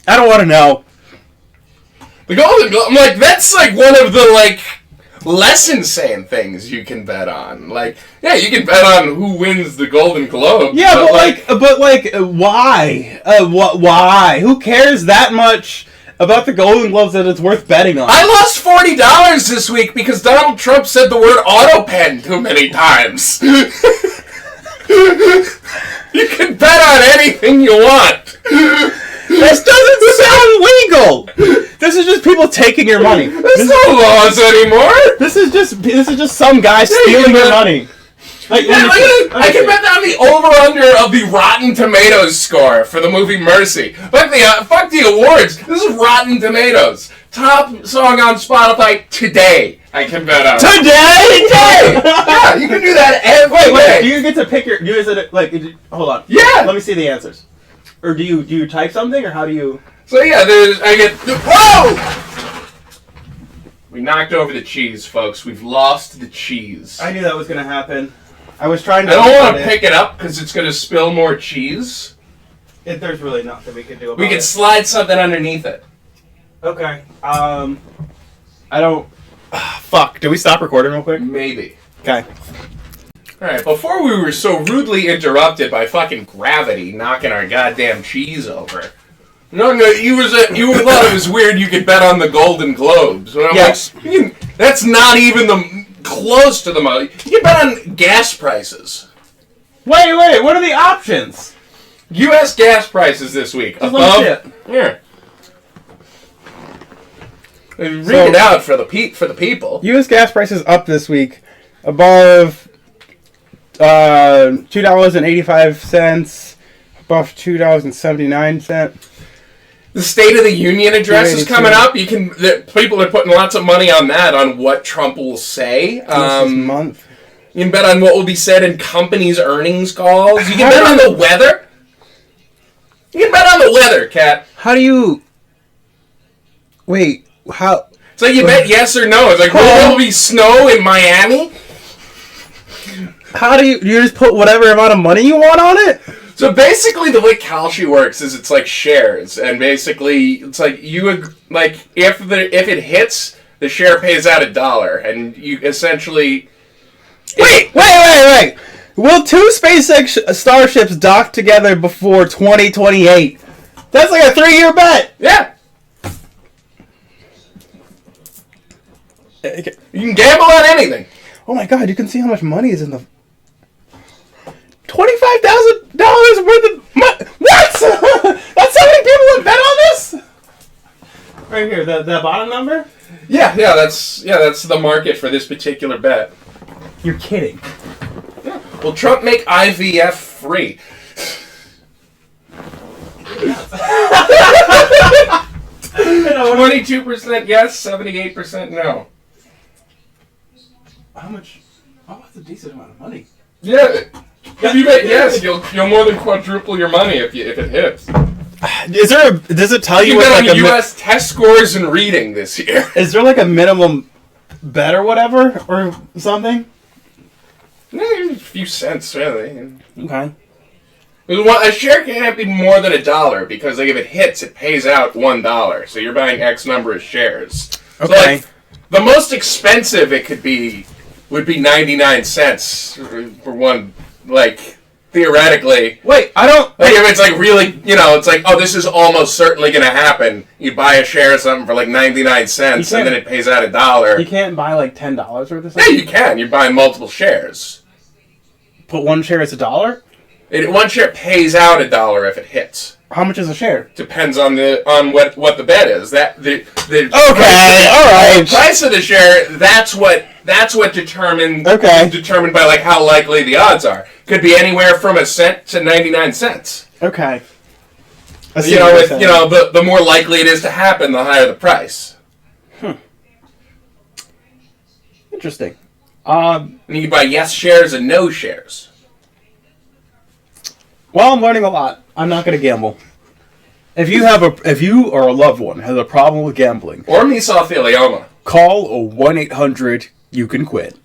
I don't want to know. The Golden Globe... I'm like, that's, like, one of the, like, less insane things you can bet on. Like, yeah, you can bet on who wins the Golden Globe. Yeah, but why? Why? Who cares that much about the Golden Globes that it's worth betting on? I lost $40 this week because Donald Trump said the word autopen too many times. You can bet on anything you want. This doesn't sound legal. This is just people taking your money. There's no laws anymore. This is just some guy stealing your money. Like, I can bet on the over-under of the Rotten Tomatoes score for the movie Mercy. Fuck the awards. This is Rotten Tomatoes. Top song on Spotify today. I can bet on. Today? Yeah, you can do that every day. Do you get to pick your... hold on. Yeah. Let me see the answers. Or do you type something, or how do you... So yeah, whoa! We knocked over the cheese, folks. We've lost the cheese. I knew that was going to happen. I was trying to... I don't want to pick it up because it's going to spill more cheese. There's really nothing we can do about it. We can slide something underneath it. Okay. I don't... Fuck. Do we stop recording real quick? Maybe. Okay. Alright, before we were so rudely interrupted by fucking gravity knocking our goddamn cheese over. No, you thought it was weird you could bet on the Golden Globes. And I'm like, that's not even close to the money. You can bet on gas prices. Wait, what are the options? U.S. gas prices this week. Just let me see it. Here. Read it out for the people. U.S. gas prices up this week above $2.85, above $2.79. The State of the Union address is coming up. People are putting lots of money on that, on what Trump will say. This month. You can bet on what will be said in companies' earnings calls. You can bet on the weather. You can bet on the weather, Kat. How do you... Wait, how... So you bet yes or no. It's like, will there be snow in Miami? How do you just put whatever amount of money you want on it? So basically, the way Kalshi works is it's like shares, and basically it's like if it hits, the share pays out $1, and you essentially. Wait! Will 2 SpaceX starships dock together before 2028? That's like a 3-year bet. Yeah. You can gamble on anything. Oh my god! You can see how much money is in the. $25,000 worth of money. What? That's how many people have bet on this? Right here, the bottom number. Yeah, that's the market for this particular bet. You're kidding. Yeah. Will Trump make IVF free? 22% yes, 78% no. How much? Oh, that's a decent amount of money. Yeah. If you bet yes, you'll more than quadruple your money if it hits. Does it tell you what like on U.S. test scores and reading this year? Is there like a minimum bet or whatever or something? A few cents, really. Okay. A share can't be more than $1 because like if it hits, it pays out $1. So you're buying X number of shares. Okay. So, like, the most expensive it could be would be 99 cents for one. Like theoretically. Wait, I don't. Like if it's like really, it's like, oh, this is almost certainly going to happen. You buy a share of something for like 99 cents, and then it pays out $1. You can't buy like $10 worth of something. Yeah, you can. You're buying multiple shares. Put one share as $1. One share pays out $1 if it hits. How much is a share? Depends on what the bet is. The price of the share. That's what determined by like how likely the odds are. Could be anywhere from a cent to 99 cents. Okay. The more likely it is to happen, the higher the price. Interesting. And you can buy yes shares and no shares. Well, I'm learning a lot. I'm not going to gamble. If you or a loved one has a problem with gambling, or mesothelioma, call a 1-800-YOU-CAN-QUIT.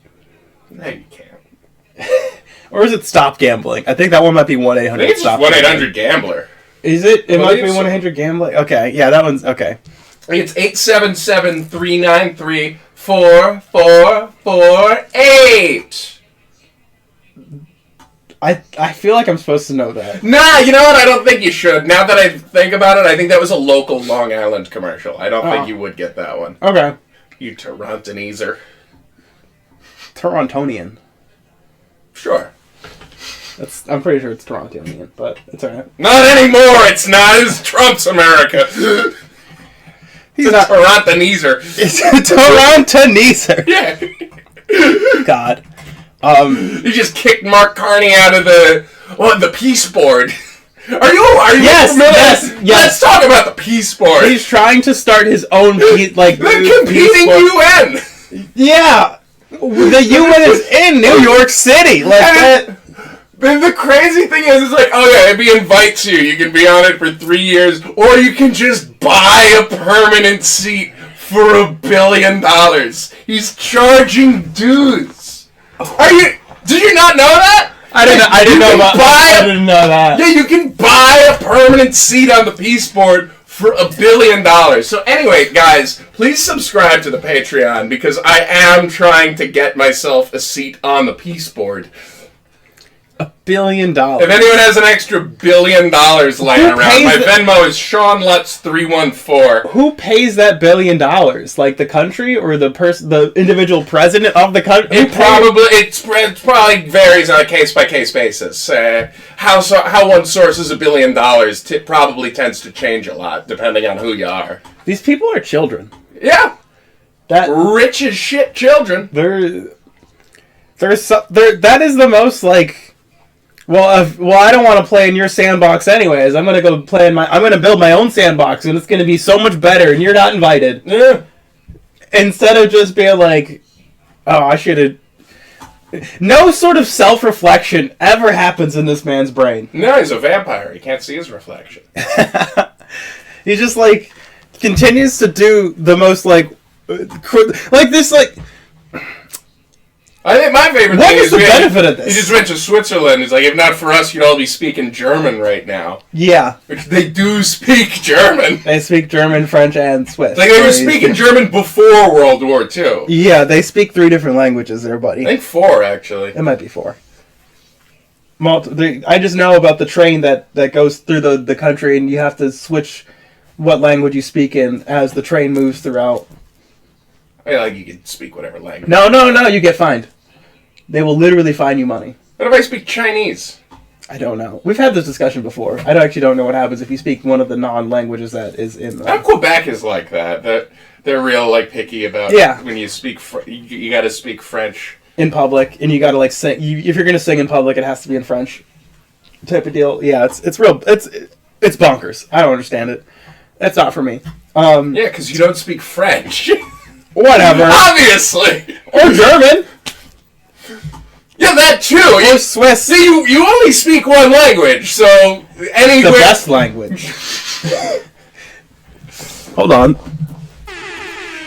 No, you can't. Or is it Stop Gambling? I think that one might be 1-800. I think it's 1-800-GAMBLER. Is it? It might be 1-800-GAMBLER. Okay, yeah, that one's okay. It's 877-393-4448. I feel like I'm supposed to know that. Nah, you know what? I don't think you should. Now that I think about it, I think that was a local Long Island commercial. I don't think you would get that one. Okay. You Torontoneser. Torontonian. Sure. I'm pretty sure it's Torontonian, but it's alright. Not anymore! It's not! It's Trump's America! He's not Torontoneser. It's a Torontoneser! Yeah. God. You just kicked Mark Carney out of the peace board. Are you yes, familiar? Yes. Let's talk about the peace board. He's trying to start his own the competing UN. Yeah, the UN is in New York City. The crazy thing is, it's like, oh yeah, if he invites you, you can be on it for 3 years, or you can just buy a permanent seat for $1 billion. He's charging dues. Did you not know that? I didn't know that. Yeah, you can buy a permanent seat on the peace board for $1 billion. So anyway, guys, please subscribe to the Patreon because I am trying to get myself a seat on the peace board. $1 billion. If anyone has an extra $1 billion laying around, my Venmo is Sean Lutz 314. Who pays that $1 billion? Like the country or the individual president of the country? It probably varies on a case by case basis. How one sources $1 billion probably tends to change a lot depending on who you are. These people are children. Yeah, rich as shit children. That is the most like. Well, I don't want to play in your sandbox anyways. I'm gonna go play I'm gonna build my own sandbox, and it's gonna be so much better. And you're not invited. Yeah. Instead of just being like, oh, I should have. No sort of self-reflection ever happens in this man's brain. No, he's a vampire. He can't see his reflection. He just like continues to do the most like this like. I think my favorite thing is the benefit of this? He just went to Switzerland. He's like, if not for us, you'd all be speaking German right now. Yeah. Which they do speak German. They speak German, French, and Swiss. Like, they were speaking German before World War II. Yeah, they speak 3 different languages there, buddy. I think 4, actually. It might be 4. I just know about the train that goes through the country, and you have to switch what language you speak in as the train moves throughout. Like you can speak whatever language. No, you get fined. They will literally fine you money. What if I speak Chinese? I don't know. We've had this discussion before. I actually don't know what happens if you speak one of the non-languages that is in the... Quebec is like that. They're real like picky about when you speak... You got to speak French. In public, and you got to like sing... if you're going to sing in public, it has to be in French. Type of deal. Yeah, it's real... It's bonkers. I don't understand it. That's not for me. Yeah, because you don't speak French. Whatever. Obviously. Or German. Yeah, that too. Or Swiss. See, you only speak one language, so the best language. Hold on.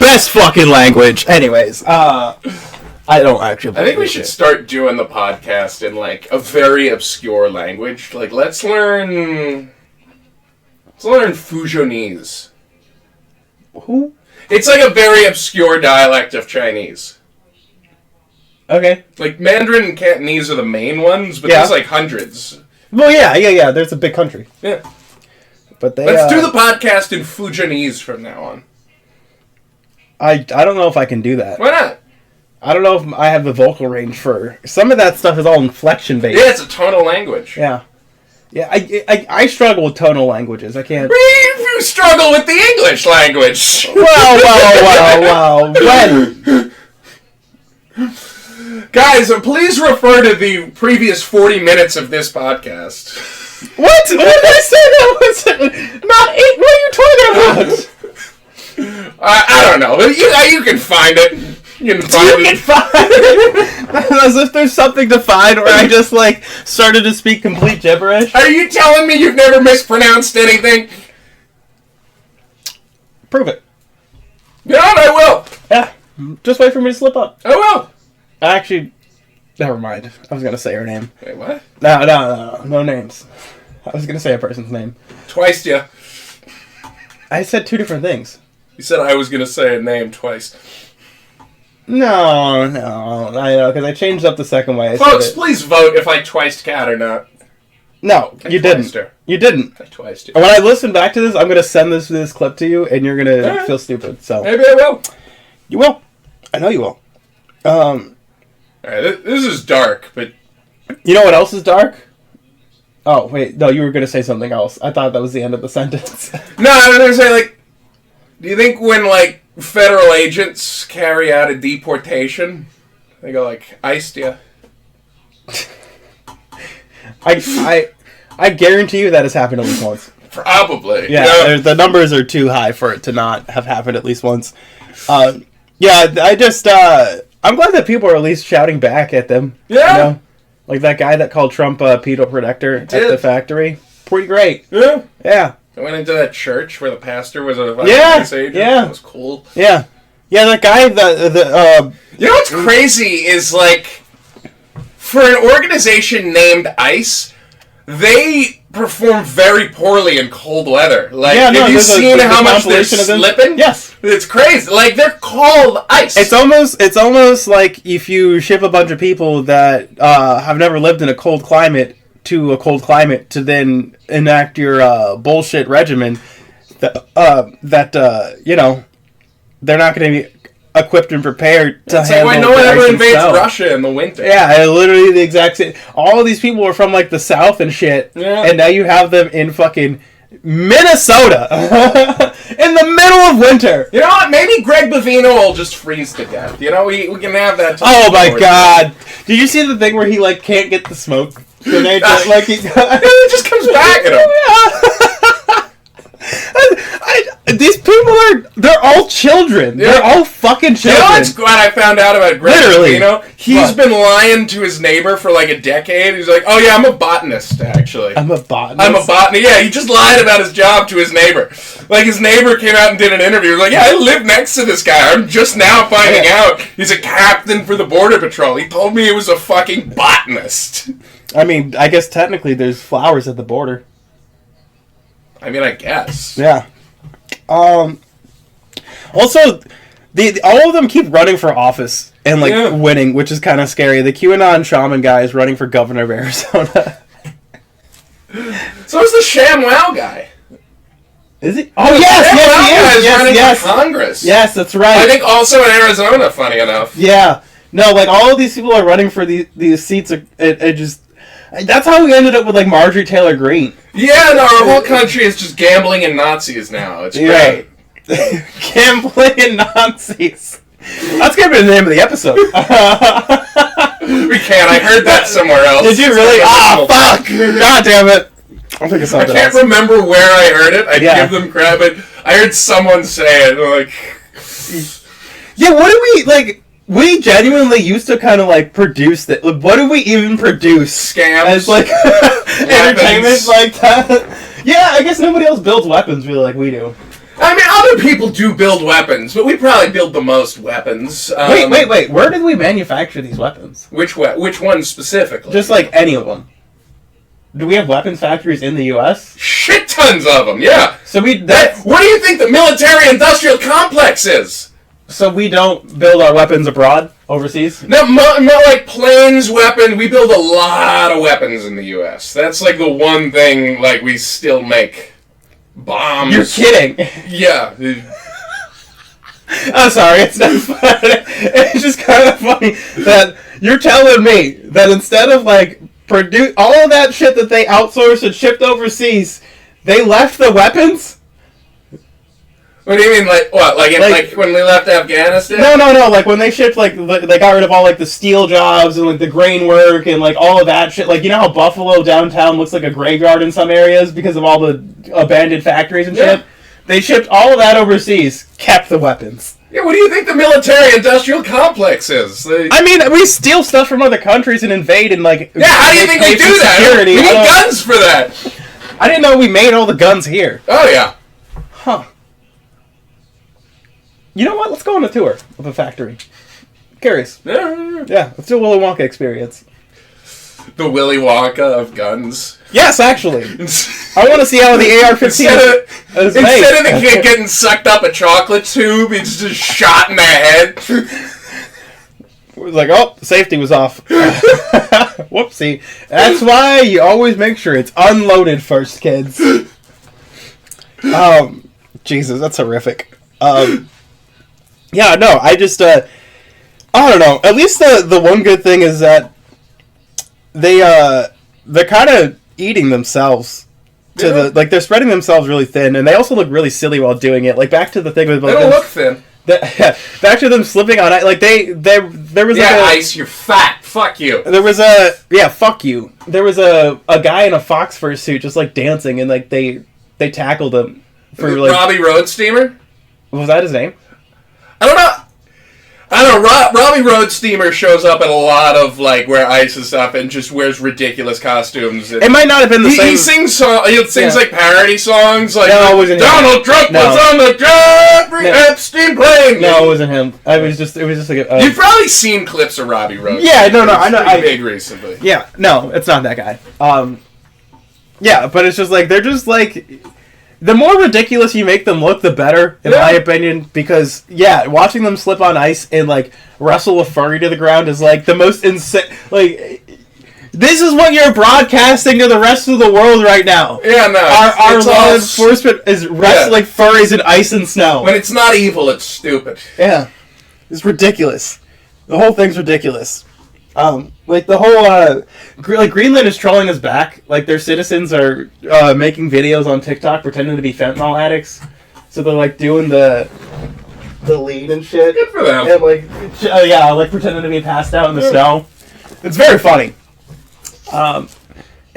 best fucking language. Anyways, I don't actually. I think we should start doing the podcast in like a very obscure language. Like, let's learn Fujianese. Who? It's like a very obscure dialect of Chinese. Okay. Like Mandarin and Cantonese are the main ones, but there's like hundreds. Well, yeah. There's a big country. Yeah. But let's do the podcast in Fujianese from now on. I don't know if I can do that. Why not? I don't know if I have the vocal range for... Some of that stuff is all inflection based. Yeah, it's a tonal language. Yeah. Yeah, I struggle with tonal languages. I can't... You struggle with the English language. Well. When? Guys, please refer to the previous 40 minutes of this podcast. What? What did I say? That was not 8. What are you talking about? I don't know. You can find it. You can find it. As if there's something to find where I just, like, started to speak complete gibberish. Are you telling me you've never mispronounced anything? Prove it. Yeah, I will. Yeah. Just wait for me to slip up. I will. Actually, never mind. I was going to say her name. Wait, what? No names. I was going to say a person's name. Twice, yeah. I said 2 different things. You said I was going to say a name twice. No, I know, because I changed up the second way I Folks, said it. please vote if I twiced Kat or not. No, you didn't. Her. You didn't. I twiced her. When I listen back to this, I'm going to send this clip to you, and you're going to feel stupid. So maybe I will. You will. I know you will. Alright, this is dark, but... You know what else is dark? Oh, wait. No, you were going to say something else. I thought that was the end of the sentence. No, I was going to say, like... Do you think when, like, federal agents carry out a deportation, they go, like, iced you? I guarantee you that has happened at least once. Probably. Yeah, the numbers are too high for it to not have happened at least once. I'm glad that people are at least shouting back at them. Yeah. You know? Like that guy that called Trump a pedo protector at the factory. Pretty great. Yeah. Yeah. I went into that church where the pastor was a vice agent. Yeah. That was cool. Yeah. Yeah, that guy, You know what's crazy is, like, for an organization named ICE, they perform very poorly in cold weather. Like, have you seen how much they're slipping? Yes. It's crazy. Like, they're called ICE. It's almost like if you ship a bunch of people that have never lived in a cold climate to a cold climate to then enact your bullshit regimen that you know, they're not going to be equipped and prepared to handle. Like why no one ever invades Russia in the winter. Yeah, literally the exact same. All of these people were from like the South and shit, and now you have them in fucking Minnesota in the middle of winter. You know what? Maybe Greg Bavino will just freeze to death. You know, we can have that. Oh my god! Did you see the thing where he like can't get the smoke grenade? Like he it just comes back at him. These people they're all children. Yeah. They're all fucking children. You know what's glad I found out about Greg Bavino? He's been lying to his neighbor for like a decade. He's like, oh yeah, I'm a botanist, actually. I'm a botanist? I'm a botanist. Yeah, he just lied about his job to his neighbor. Like, his neighbor came out and did an interview. He was like, yeah, I live next to this guy. I'm just now finding out he's a captain for the Border Patrol. He told me he was a fucking botanist. I mean, I guess technically there's flowers at the border. I mean, I guess. Yeah. Also, all of them keep running for office and winning, which is kind of scary. The QAnon shaman guy is running for governor of Arizona. So is the ShamWow guy. Is he? Oh yes, yes, for Congress. Yes, that's right. I think also in Arizona. Funny enough. Yeah. No, like all of these people are running for these seats. It just. That's how we ended up with like Marjorie Taylor Greene. Yeah, no, our whole country is just gambling and Nazis now. It's great. Gambling and Nazis. That's gonna be the name of the episode. We can't. I heard that somewhere else. Did you really? Fuck! God damn it! I'll think of something I can't remember where I heard it. I give them credit. I heard someone say it. Like, yeah, what do we like? We genuinely used to kind of like produce that. Like, what do we even produce? Scams as like entertainment like that. Yeah, I guess nobody else builds weapons really like we do. I mean, I'll other people do build weapons, but we probably build the most weapons. Wait. Where did we manufacture these weapons? Which ones specifically? Just like any of them. Do we have weapons factories in the U.S.? Shit tons of them, yeah. So what do you think the military-industrial complex is? So we don't build our weapons abroad, overseas? No, not like planes, weapons. We build a lot of weapons in the U.S. That's like the one thing like we still make. Bombs. You're kidding. Yeah. I'm sorry, it's not funny. It's just kind of funny that you're telling me that instead of like produce all of that shit that they outsourced and shipped overseas, they left the weapons? What do you mean, like what? Like when we left Afghanistan? No. Like when they shipped, like they got rid of all like the steel jobs and like the grain work and like all of that shit. Like you know how Buffalo downtown looks like a graveyard in some areas because of all the abandoned factories and shit. They shipped all of that overseas, kept the weapons. Yeah, what do you think the military-industrial complex is? I mean, we steal stuff from other countries and invade and like. Yeah, how do you think we do that? Security. We need guns for that. I didn't know we made all the guns here. Oh yeah. Huh. You know what? Let's go on a tour of a factory. Curious. Yeah, let's do a Willy Wonka experience. The Willy Wonka of guns. Yes, actually. I want to see how the AR-15 instead of the kid getting sucked up a chocolate tube, he's just shot in the head. It was like, oh, safety was off. Whoopsie. That's why you always make sure it's unloaded first, kids. Jesus, that's horrific. Yeah, no, I just, I don't know. At least the one good thing is that they're kind of eating themselves to they're spreading themselves really thin, and they also look really silly while doing it. Like, back to the thing with... They don't look thin. Back to them slipping on it. Like, there was Ice, you're fat. Fuck you. There was fuck you. There was a guy in a fox fursuit just, like, dancing, and, like, they tackled him for, like... Robbie Roadsteamer? Was that his name? I don't know. Robbie Roadsteamer shows up at a lot of like where Ice and stuff, and just wears ridiculous costumes. And it might not have been the same. He sings like parody songs, like Donald Trump was on the Jeffrey Epstein plane. No, it wasn't him. It was just like you've probably seen clips of Robbie Roadsteamer. Yeah, no, I know. Big recently. Yeah, no, it's not that guy. Yeah, but it's just like they're just like. The more ridiculous you make them look, the better, in my opinion, because, watching them slip on ice and, like, wrestle a furry to the ground is, like, the most insane... Like, this is what you're broadcasting to the rest of the world right now. Yeah, no. Our law enforcement is wrestling furries in ice and snow. When it's not evil, it's stupid. Yeah. It's ridiculous. The whole thing's ridiculous. Like, the whole, Greenland is trolling us back. Like, their citizens are, making videos on TikTok pretending to be fentanyl addicts. So they're, like, doing the lead and shit. Good for them. And, like, pretending to be passed out in the snow. It's very funny. And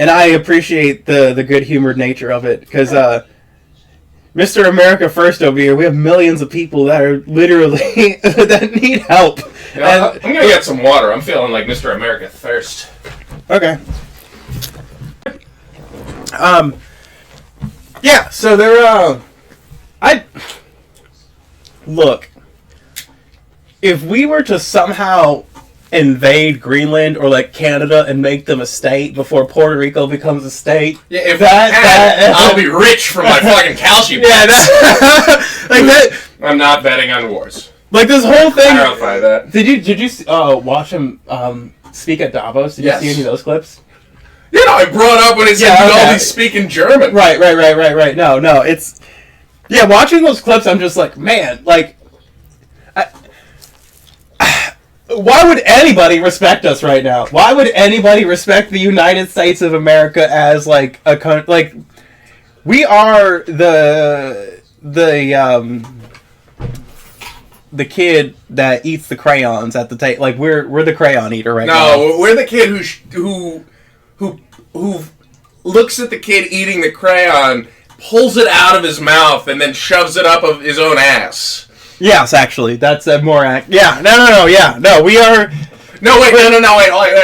I appreciate the good-humored nature of it, because, Mr. America First over here, we have millions of people that are literally, that need help. Yeah, I'm gonna get some water. I'm feeling like Mr. America Thirst. Okay. Yeah, so they're, look, if we were to somehow invade Greenland or, like, Canada and make them a state before Puerto Rico becomes a state. Yeah, if I'll be rich from my fucking calcium. Yeah, that. I'm not betting on wars. Like, this whole thing. Clarify that. Did you watch him speak at Davos? Did you see any of those clips? Yeah, no, I brought up when he said he's speaking German. Right. No, it's... Yeah, watching those clips, I'm just like, man, like... Why would anybody respect us right now? Why would anybody respect the United States of America as, like, a country? Like, we are the kid that eats the crayons at the table. Like, we're the crayon eater right now. No, we're the kid who looks at the kid eating the crayon, pulls it out of his mouth, and then shoves it up of his own ass. Yes, actually, that's a more yeah. No, we are. Wait,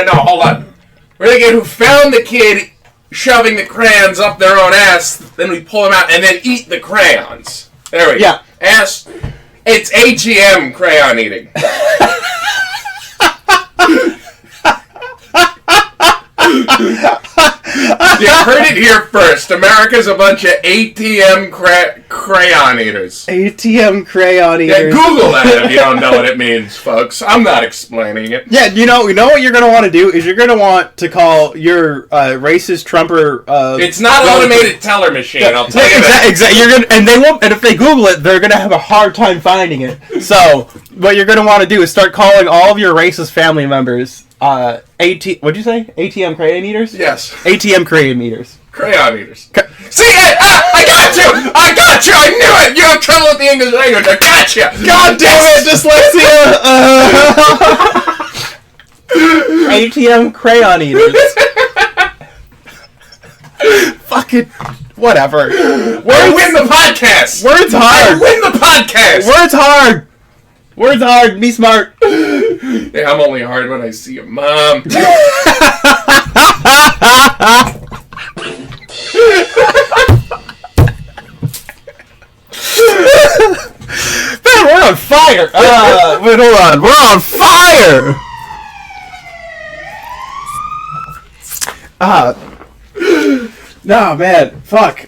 hold on. We're the kid who found the kid shoving the crayons up their own ass, then we pull them out and then eat the crayons. There we go. Yeah, It's ATM crayon eating. You heard it here first. America's a bunch of ATM crayon eaters. ATM crayon Yeah, eaters. Google that if you don't know what it means, folks. I'm not explaining it. Yeah, you know what you're gonna want to do is you're gonna want to call your racist Trumper. It's not an automated teller machine. I'll tell you that. Exactly. You're gonna, and they won't. And if they Google it, they're gonna have a hard time finding it. So what you're gonna want to do is start calling all of your racist family members. What'd you say? ATM crayon eaters? Yes. ATM crayon eaters. Crayon eaters. See, I got you! I got you! I knew it! You have trouble with the English language. I got you! God damn it, dyslexia! ATM crayon eaters. Fucking whatever. I win the podcast! Words hard! I win the podcast! Words hard! Words hard, be smart. Yeah, I'm only hard when I see your mom. Man, we're on fire! Wait, hold on. We're on fire! No, man. Fuck.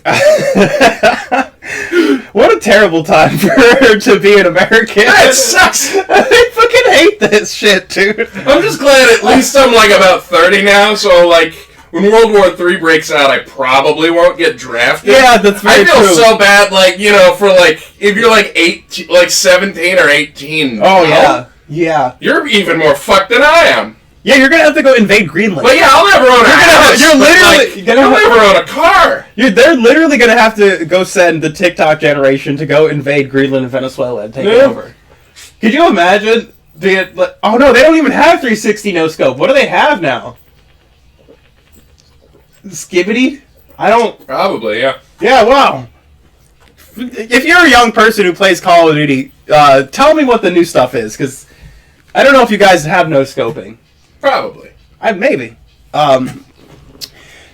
What a terrible time for her to be an American. That sucks! I fucking hate this shit, dude. I'm just glad at least I'm like about 30 now, so like when World War III breaks out, I probably won't get drafted. Yeah, that's very true. I feel so bad, like, you know, for like, if you're like 17 or 18. Oh, yeah. Yeah. You're even more fucked than I am. Yeah, you're gonna have to go invade Greenland. But yeah, I'll never own a house. You're literally... Like, I'll never own a car. They're literally gonna have to go send the TikTok generation to go invade Greenland and Venezuela and take it over. Could you imagine? Oh no, they don't even have 360 no scope. What do they have now? Skibbity? I don't... Probably, yeah. Yeah, wow. If you're a young person who plays Call of Duty, tell me what the new stuff is, because I don't know if you guys have no scoping. Probably. Maybe.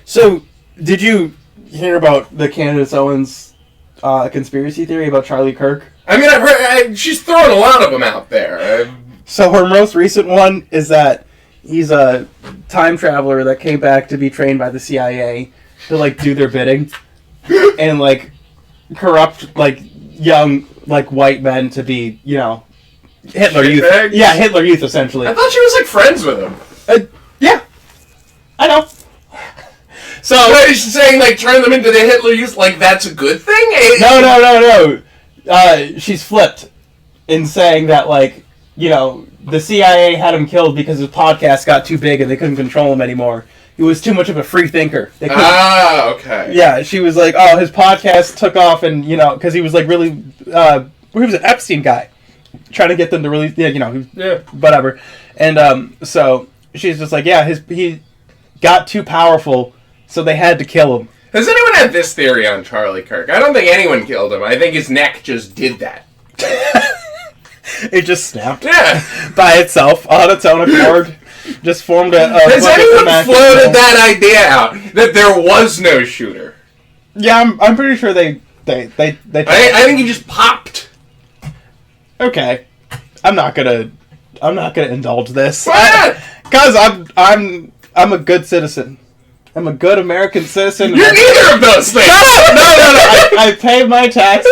So, did you hear about the Candace Owens conspiracy theory about Charlie Kirk? I mean, I've heard, she's throwing a lot of them out there. So her most recent one is that he's a time traveler that came back to be trained by the CIA to, like, do their bidding and, like, corrupt, like, young, like, white men to be, you know, Hitler Youth. Yeah, Hitler Youth, essentially. I thought she was, like, friends with him. Yeah. I know. So she's saying, like, turn them into the Hitler Youth, like, that's a good thing? No. She's flipped in saying that, like, you know, the CIA had him killed because his podcast got too big and they couldn't control him anymore. He was too much of a free thinker. Okay. Yeah, she was like, oh, his podcast took off and, you know, because he was, like, really, he was an Epstein guy. Trying to get them to release, you know, whatever. And, so, she's just like, yeah, he got too powerful, so they had to kill him. Has anyone had this theory on Charlie Kirk? I don't think anyone killed him. I think his neck just did that. It just snapped. Yeah. By itself, on its own accord. Just formed a Has anyone floated that idea out? That there was no shooter? Yeah, I'm pretty sure they I think he just popped. Okay. I'm not gonna indulge this. Why not? Because I'm a good citizen. I'm a good American citizen. You're neither of those things. No. I pay my taxes.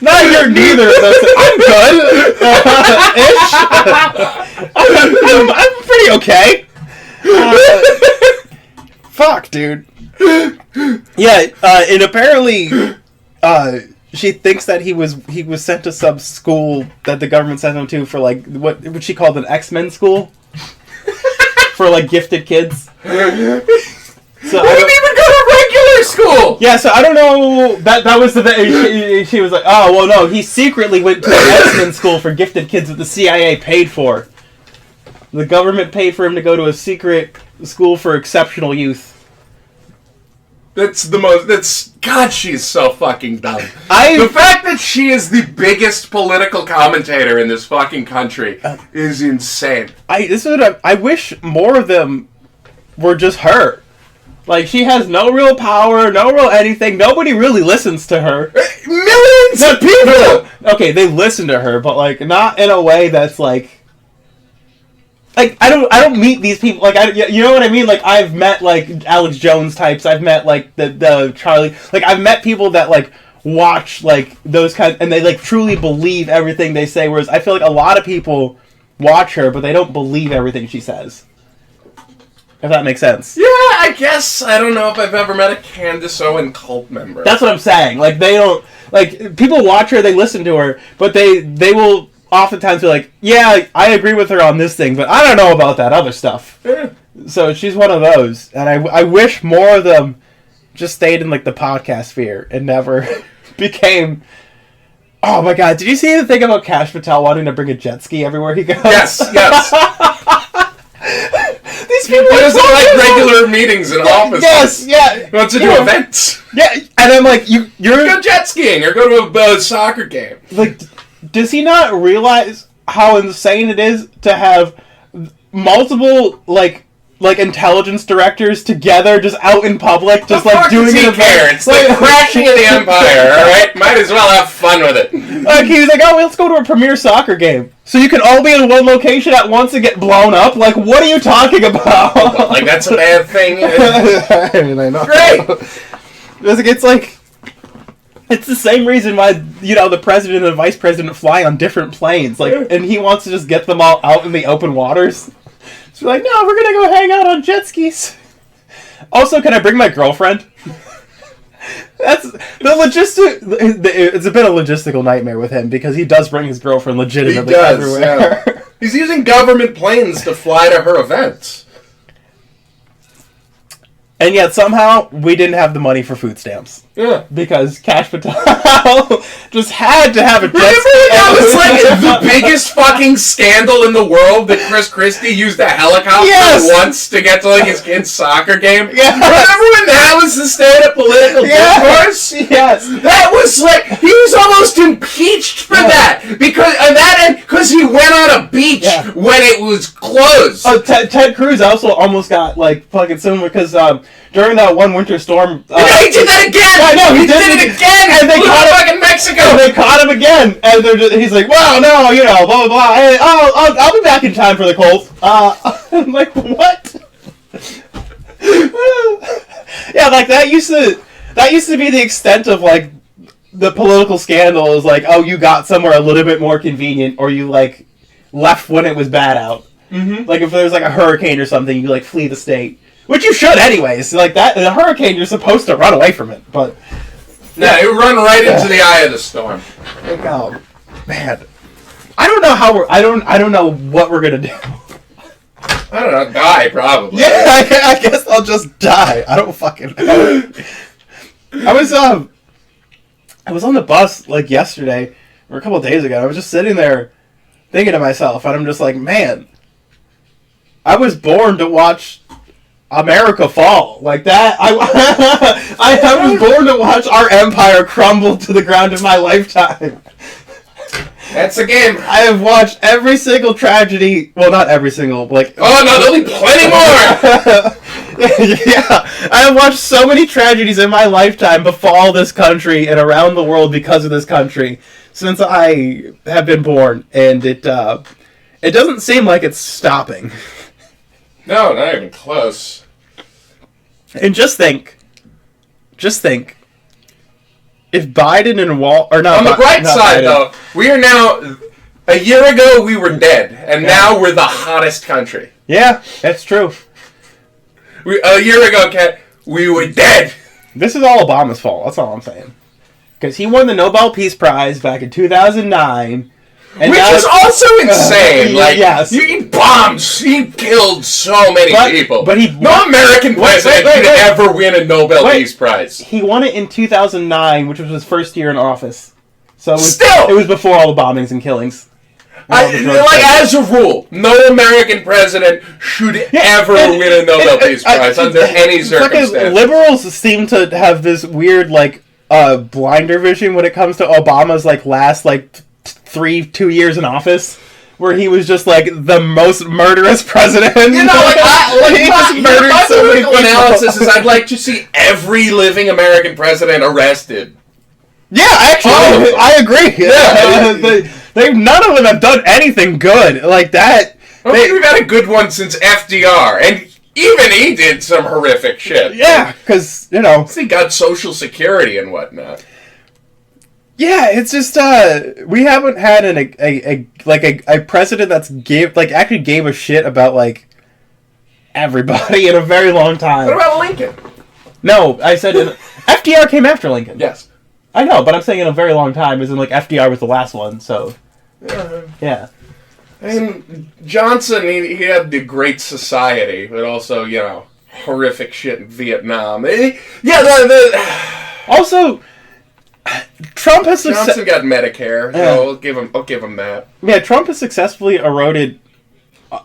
No, you're neither of those things. I'm good. Ish. I'm pretty okay. Fuck, dude. Yeah, and apparently, she thinks that he was sent to some school that the government sent him to for, like, what she called an X-Men school. For, like, gifted kids. So he didn't even go to regular school! Yeah, so I don't know, that was the thing, she was like, oh, well, no, he secretly went to an X-Men school for gifted kids that the CIA paid for. The government paid for him to go to a secret school for exceptional youth. God, she's so fucking dumb. The fact that she is the biggest political commentator in this fucking country is insane. I wish more of them were just her. Like, she has no real power, no real anything. Nobody really listens to her. Millions No, people. Okay, they listen to her, but like not in a way that's like I don't meet these people like you know what I mean? Like I've met like Alex Jones types. I've met like the Charlie. Like I've met people that like watch like those kinds and they like truly believe everything they say. Whereas I feel like a lot of people watch her, but they don't believe everything she says. If that makes sense. Yeah, I guess. I don't know if I've ever met a Candace Owen cult member. That's what I'm saying. Like, they don't... Like, people watch her, they listen to her, but they will oftentimes be like, yeah, I agree with her on this thing, but I don't know about that other stuff. Yeah. So she's one of those. And I wish more of them just stayed in, like, the podcast sphere and never became... Oh, my God. Did you see the thing about Kash Patel wanting to bring a jet ski everywhere he goes? Yes, yes. These people are so like regular meetings in offices. Yes, yeah. He wants to do events. Yeah, and I'm like, you're go jet skiing or go to a soccer game. Like, does he not realize how insane it is to have multiple like intelligence directors together just out in public, just like doing it? It's like crashing of the empire. All right, might as well have fun with it. Like he's like, oh, let's go to a premier soccer game. So you can all be in one location at once and get blown up? Like, what are you talking about? Like, that's a bad thing. I mean, I know. Great! It's like... It's the same reason why, you know, the president and the vice president fly on different planes. Like, and he wants to just get them all out in the open waters. So we're like, no, we're gonna go hang out on jet skis. Also, can I bring my girlfriend? That's the logistic. It's a bit of a logistical nightmare with him because he does bring his girlfriend legitimately everywhere. Yeah. He's using government planes to fly to her events. And yet somehow we didn't have the money for food stamps. Yeah. Because Kash Patel just had to have a jet ski. Remember that was like the biggest fucking scandal in the world that Chris Christie used a helicopter once to get to like his kid's soccer game? Yeah. Remember when that was the state of political discourse? Yes. That was like, he was almost impeached for that. Because he went on a beach when it was closed. Oh, Ted Cruz also almost got like fucking similar because during that one winter storm... yeah, he did that again! I know, he did it again! And they caught him in Mexico! And they caught him again! And he's like, well, no, you know, blah, blah, blah. Hey, I'll be back in time for the Colts. I'm like, what? Yeah, like, that used to be the extent of, like, the political scandal is like, oh, you got somewhere a little bit more convenient, or you, like, left when it was bad out. Mm-hmm. Like, if there's, like, a hurricane or something, you, like, flee the state. Which you should anyways. Like, that, the hurricane, you're supposed to run away from it, but... Yeah, you run right into the eye of the storm. Like, oh, man. I don't know how I don't know what we're gonna do. I don't know, die, probably. Yeah, I guess I'll just die. I don't fucking know. I was on the bus, like, yesterday, or a couple of days ago, I was just sitting there thinking to myself, and I'm just like, man, I was born to watch America fall. Like that, I was born to watch our empire crumble to the ground in my lifetime. That's a game. I have watched every single tragedy. Well, not every single. Like, oh no, there'll be plenty more. Yeah, I have watched so many tragedies in my lifetime befall this country and around the world because of this country since I have been born, and it doesn't seem like it's stopping. No, not even close. And just think, if Biden and or not. On the bright side, though, we are now. A year ago, we were dead, and now we're the hottest country. Yeah, that's true. A year ago, Kat, we were dead. This is all Obama's fault. That's all I'm saying. Because he won the Nobel Peace Prize back in 2009. And which is also insane. Like, yes. He bombs. He killed so many people. But no American president could ever win a Nobel Peace Prize. He won it in 2009, which was his first year in office. So it was before all the bombings and killings. As a rule, no American president should ever win a Nobel Peace Prize under any circumstance. Like, liberals seem to have this weird, like, blinder vision when it comes to Obama's, like, last, like, 2 years in office, where he was just like the most murderous president. You know, my political analysis is I'd like to see every living American president arrested. Yeah, actually, I agree. Yeah. None of them have done anything good like that. I don't think we've had a good one since FDR, and even he did some horrific shit. Yeah, because, you know... He got Social Security and whatnot. Yeah, it's just, we haven't had a president that's actually gave a shit about, like, everybody in a very long time. What about Lincoln? No, I said FDR came after Lincoln. Yes. I know, but I'm saying in a very long time, as in, like, FDR was the last one, so... Yeah. I mean, Johnson, he had the Great Society, but also, you know, horrific shit in Vietnam. Also, Trump has... Johnson got Medicare, so I'll give him that. Yeah, Trump has successfully eroded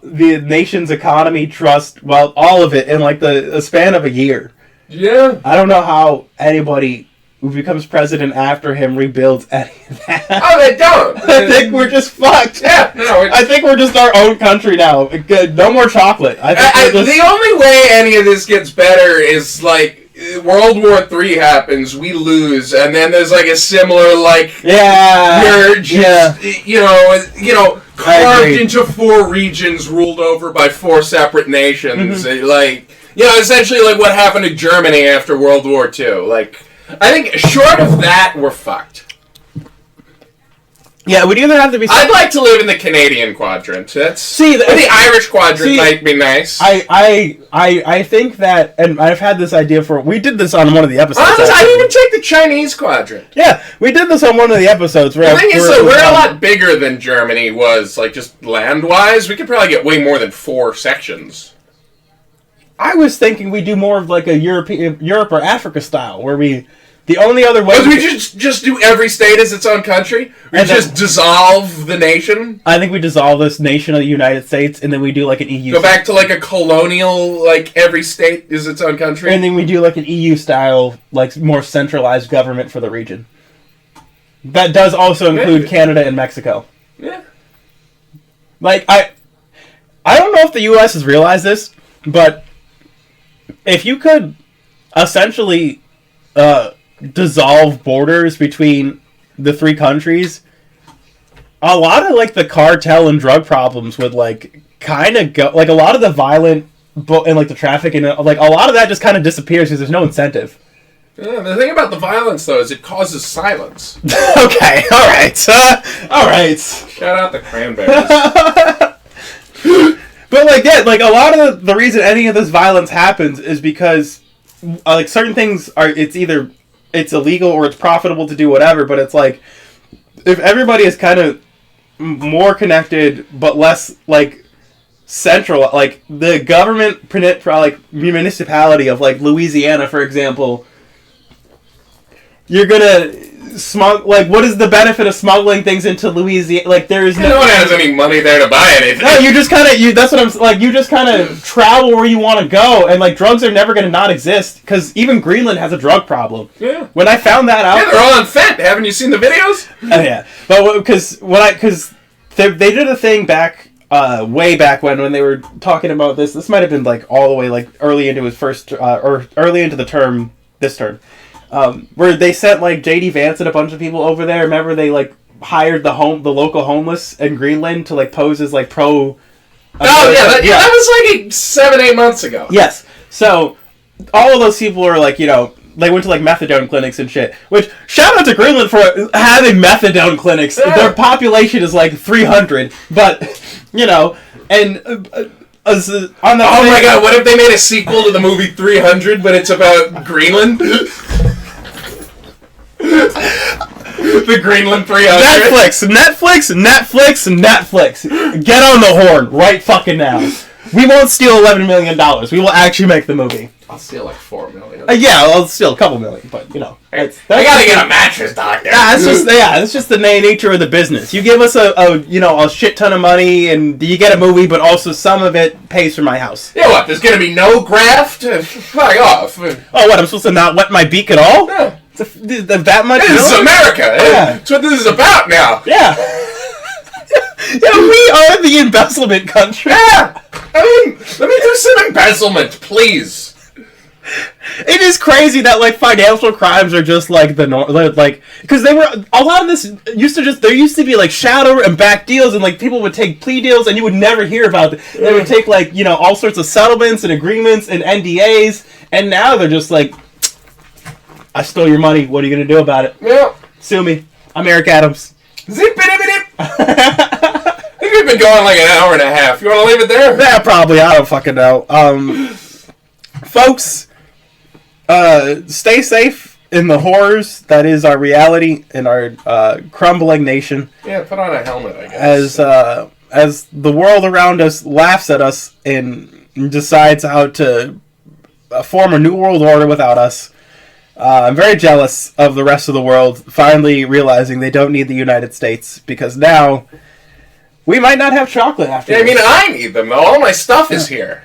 the nation's economy, trust, well, all of it, in, like, the span of a year. Yeah. I don't know how anybody who becomes president after him rebuilds any of that. Oh, they don't. I think we're just fucked. Yeah, no. I think we're just our own country now. No more chocolate. The only way any of this gets better is, like, World War III happens, we lose, and then there's, like, a similar, like... Yeah. We're just, you know, carved into 4 regions ruled over by 4 separate nations. Mm-hmm. Like, you know, essentially, like, what happened to Germany after World War II. Like... I think short of that, we're fucked. Yeah, we'd either have to be... I'd like to live in the Canadian quadrant. The Irish quadrant might be nice. I think that, and I've had this idea for... We did this on one of the episodes. I'd even take the Chinese quadrant. Yeah, we did this on one of the episodes. The thing is, we're a lot bigger than Germany was, like, just land-wise. We could probably get way more than 4 sections. I was thinking we do more of, like, a Europe or Africa style, where we... The only other way... we just do every state as its own country? We just dissolve the nation? I think we dissolve this nation of the United States, and then we do, like, an EU... Go back to, like, a colonial, like, every state is its own country? And then we do, like, an EU-style, like, more centralized government for the region. That does also include Canada and Mexico. Yeah. Like, I don't know if the U.S. has realized this, but if you could essentially... dissolve borders between the 3 countries, a lot of, like, the cartel and drug problems would, like, kind of go... Like, a lot of the violent and, like, the traffic and, like, a lot of that just kind of disappears because there's no incentive. Yeah, the thing about the violence, though, is it causes silence. Okay, alright. Alright. Shout out the Cranberries. But, like, yeah, like, a lot of the reason any of this violence happens is because, like, certain things are... It's illegal or it's profitable to do whatever, but it's like, if everybody is kind of more connected but less, like, central, like, the government, like, municipality of, like, Louisiana, for example, you're gonna like, what is the benefit of smuggling things into Louisiana? Like, there is no one has any money there to buy anything. No, you just kind of, that's what I'm, like, you just kind of travel where you want to go, and, like, drugs are never going to not exist, because even Greenland has a drug problem. Yeah. When I found that out... Yeah, they're all on Fent. Haven't you seen the videos? Oh, yeah. But, because they did a thing back, way back when they were talking about this might have been, like, all the way, like, early into his first, or early into the term, this term, where they sent, like, J.D. Vance and a bunch of people over there. Remember, they, like, hired the local homeless in Greenland to, like, pose as, like, pro... that was, like, 7-8 months ago. Yes. So, all of those people are, like, you know, they went to, like, methadone clinics and shit. Which, shout out to Greenland for having methadone clinics. Yeah. Their population is, like, 300. But, you know, and... on the my god, what if they made a sequel to the movie 300, but it's about Greenland? The Greenland 300. Netflix. Get on the horn right fucking now. We won't steal $11 million. We will actually make the movie. I'll steal like $4 million. Yeah, I'll steal a couple million, but, you know. I gotta get a mattress, doctor. That's just the nature of the business. You give us a shit ton of money, and you get a movie, but also some of it pays for my house. Yeah, what? There's gonna be no graft? Fuck off. Oh, what? I'm supposed to not wet my beak at all? Yeah. That much? This is America. Yeah. That's what this is about now. Yeah. Yeah, we are the embezzlement country. Yeah. I mean, let me do some embezzlement, please. It is crazy that like financial crimes are just like the like because they were a lot of this there used to be like shadow and back deals and like people would take plea deals and you would never hear about it. They would take like all sorts of settlements and agreements and NDAs and now they're just like, I stole your money. What are you gonna do about it? Yeah. Sue me. I'm Eric Adams. Zip it. I think we've been going like an hour and a half. You want to leave it there? Yeah, probably. I don't fucking know. Folks, stay safe in the horrors that is our reality in our crumbling nation. Yeah, put on a helmet, I guess. As the world around us laughs at us and decides how to form a new world order without us. I'm very jealous of the rest of the world finally realizing they don't need the United States because now we might not have chocolate after. Yeah, I mean, I need them though. All my stuff is here.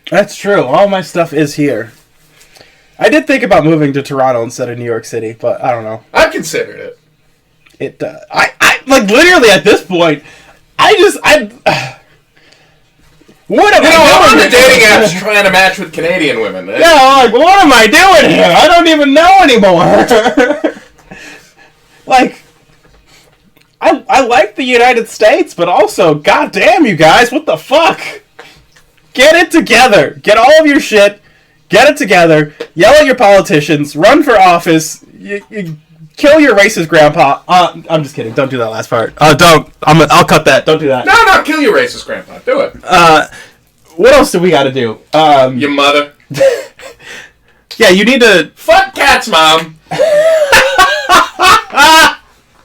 That's true. All my stuff is here. I did think about moving to Toronto instead of New York City, but I don't know. I've considered it. I like literally at this point, what am I doing? I'm on the dating apps trying to match with Canadian women. Yeah, like, what am I doing here? I don't even know anymore. Like, I like the United States, but also, goddamn, you guys, what the fuck? Get it together. Get all of your shit. Get it together. Yell at your politicians. Run for office. You kill your racist grandpa. I'm just kidding. Don't do that last part. Don't. I'll cut that. Don't do that. No, kill your racist grandpa. Do it. What else do we got to do? Your mother. Yeah, you need to... Fuck Cat's mom.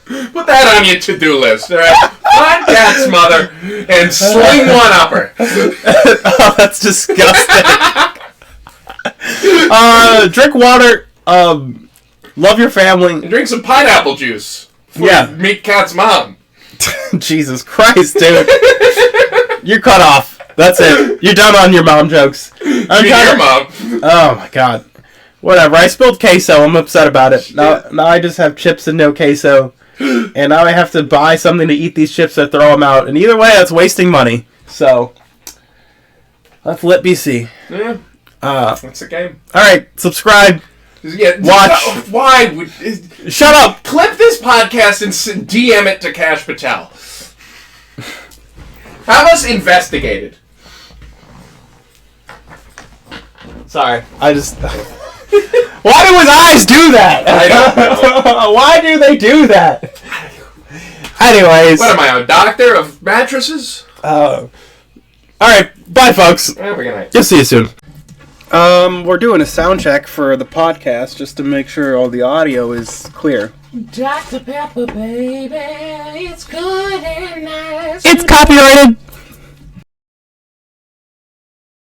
Put that on your to-do list, alright? Fuck Cat's mother and sling one upper. Oh, that's disgusting. Drink water. Love your family. And drink some pineapple juice. Before you meet Cat's mom. Jesus Christ, dude. You're cut off. That's it. You're done on your mom jokes. Your mom. Oh my god. Whatever. I spilled queso. I'm upset about it. Now I just have chips and no queso. And now I have to buy something to eat these chips or throw them out. And either way, that's wasting money. So, let's let BC. Yeah. That's a game. Alright, subscribe. Yeah, watch. Why would... Shut up! Clip this podcast and DM it to Kash Patel. Have us investigated. Sorry, I just... Why do his eyes do that? I don't know. Why do they do that? Anyways. What am I, a doctor of mattresses? Alright, bye folks. Have a good night. You'll see you soon. We're doing a sound check for the podcast just to make sure all the audio is clear. Dr. Pepper, baby, it's good and nice. It's copyrighted.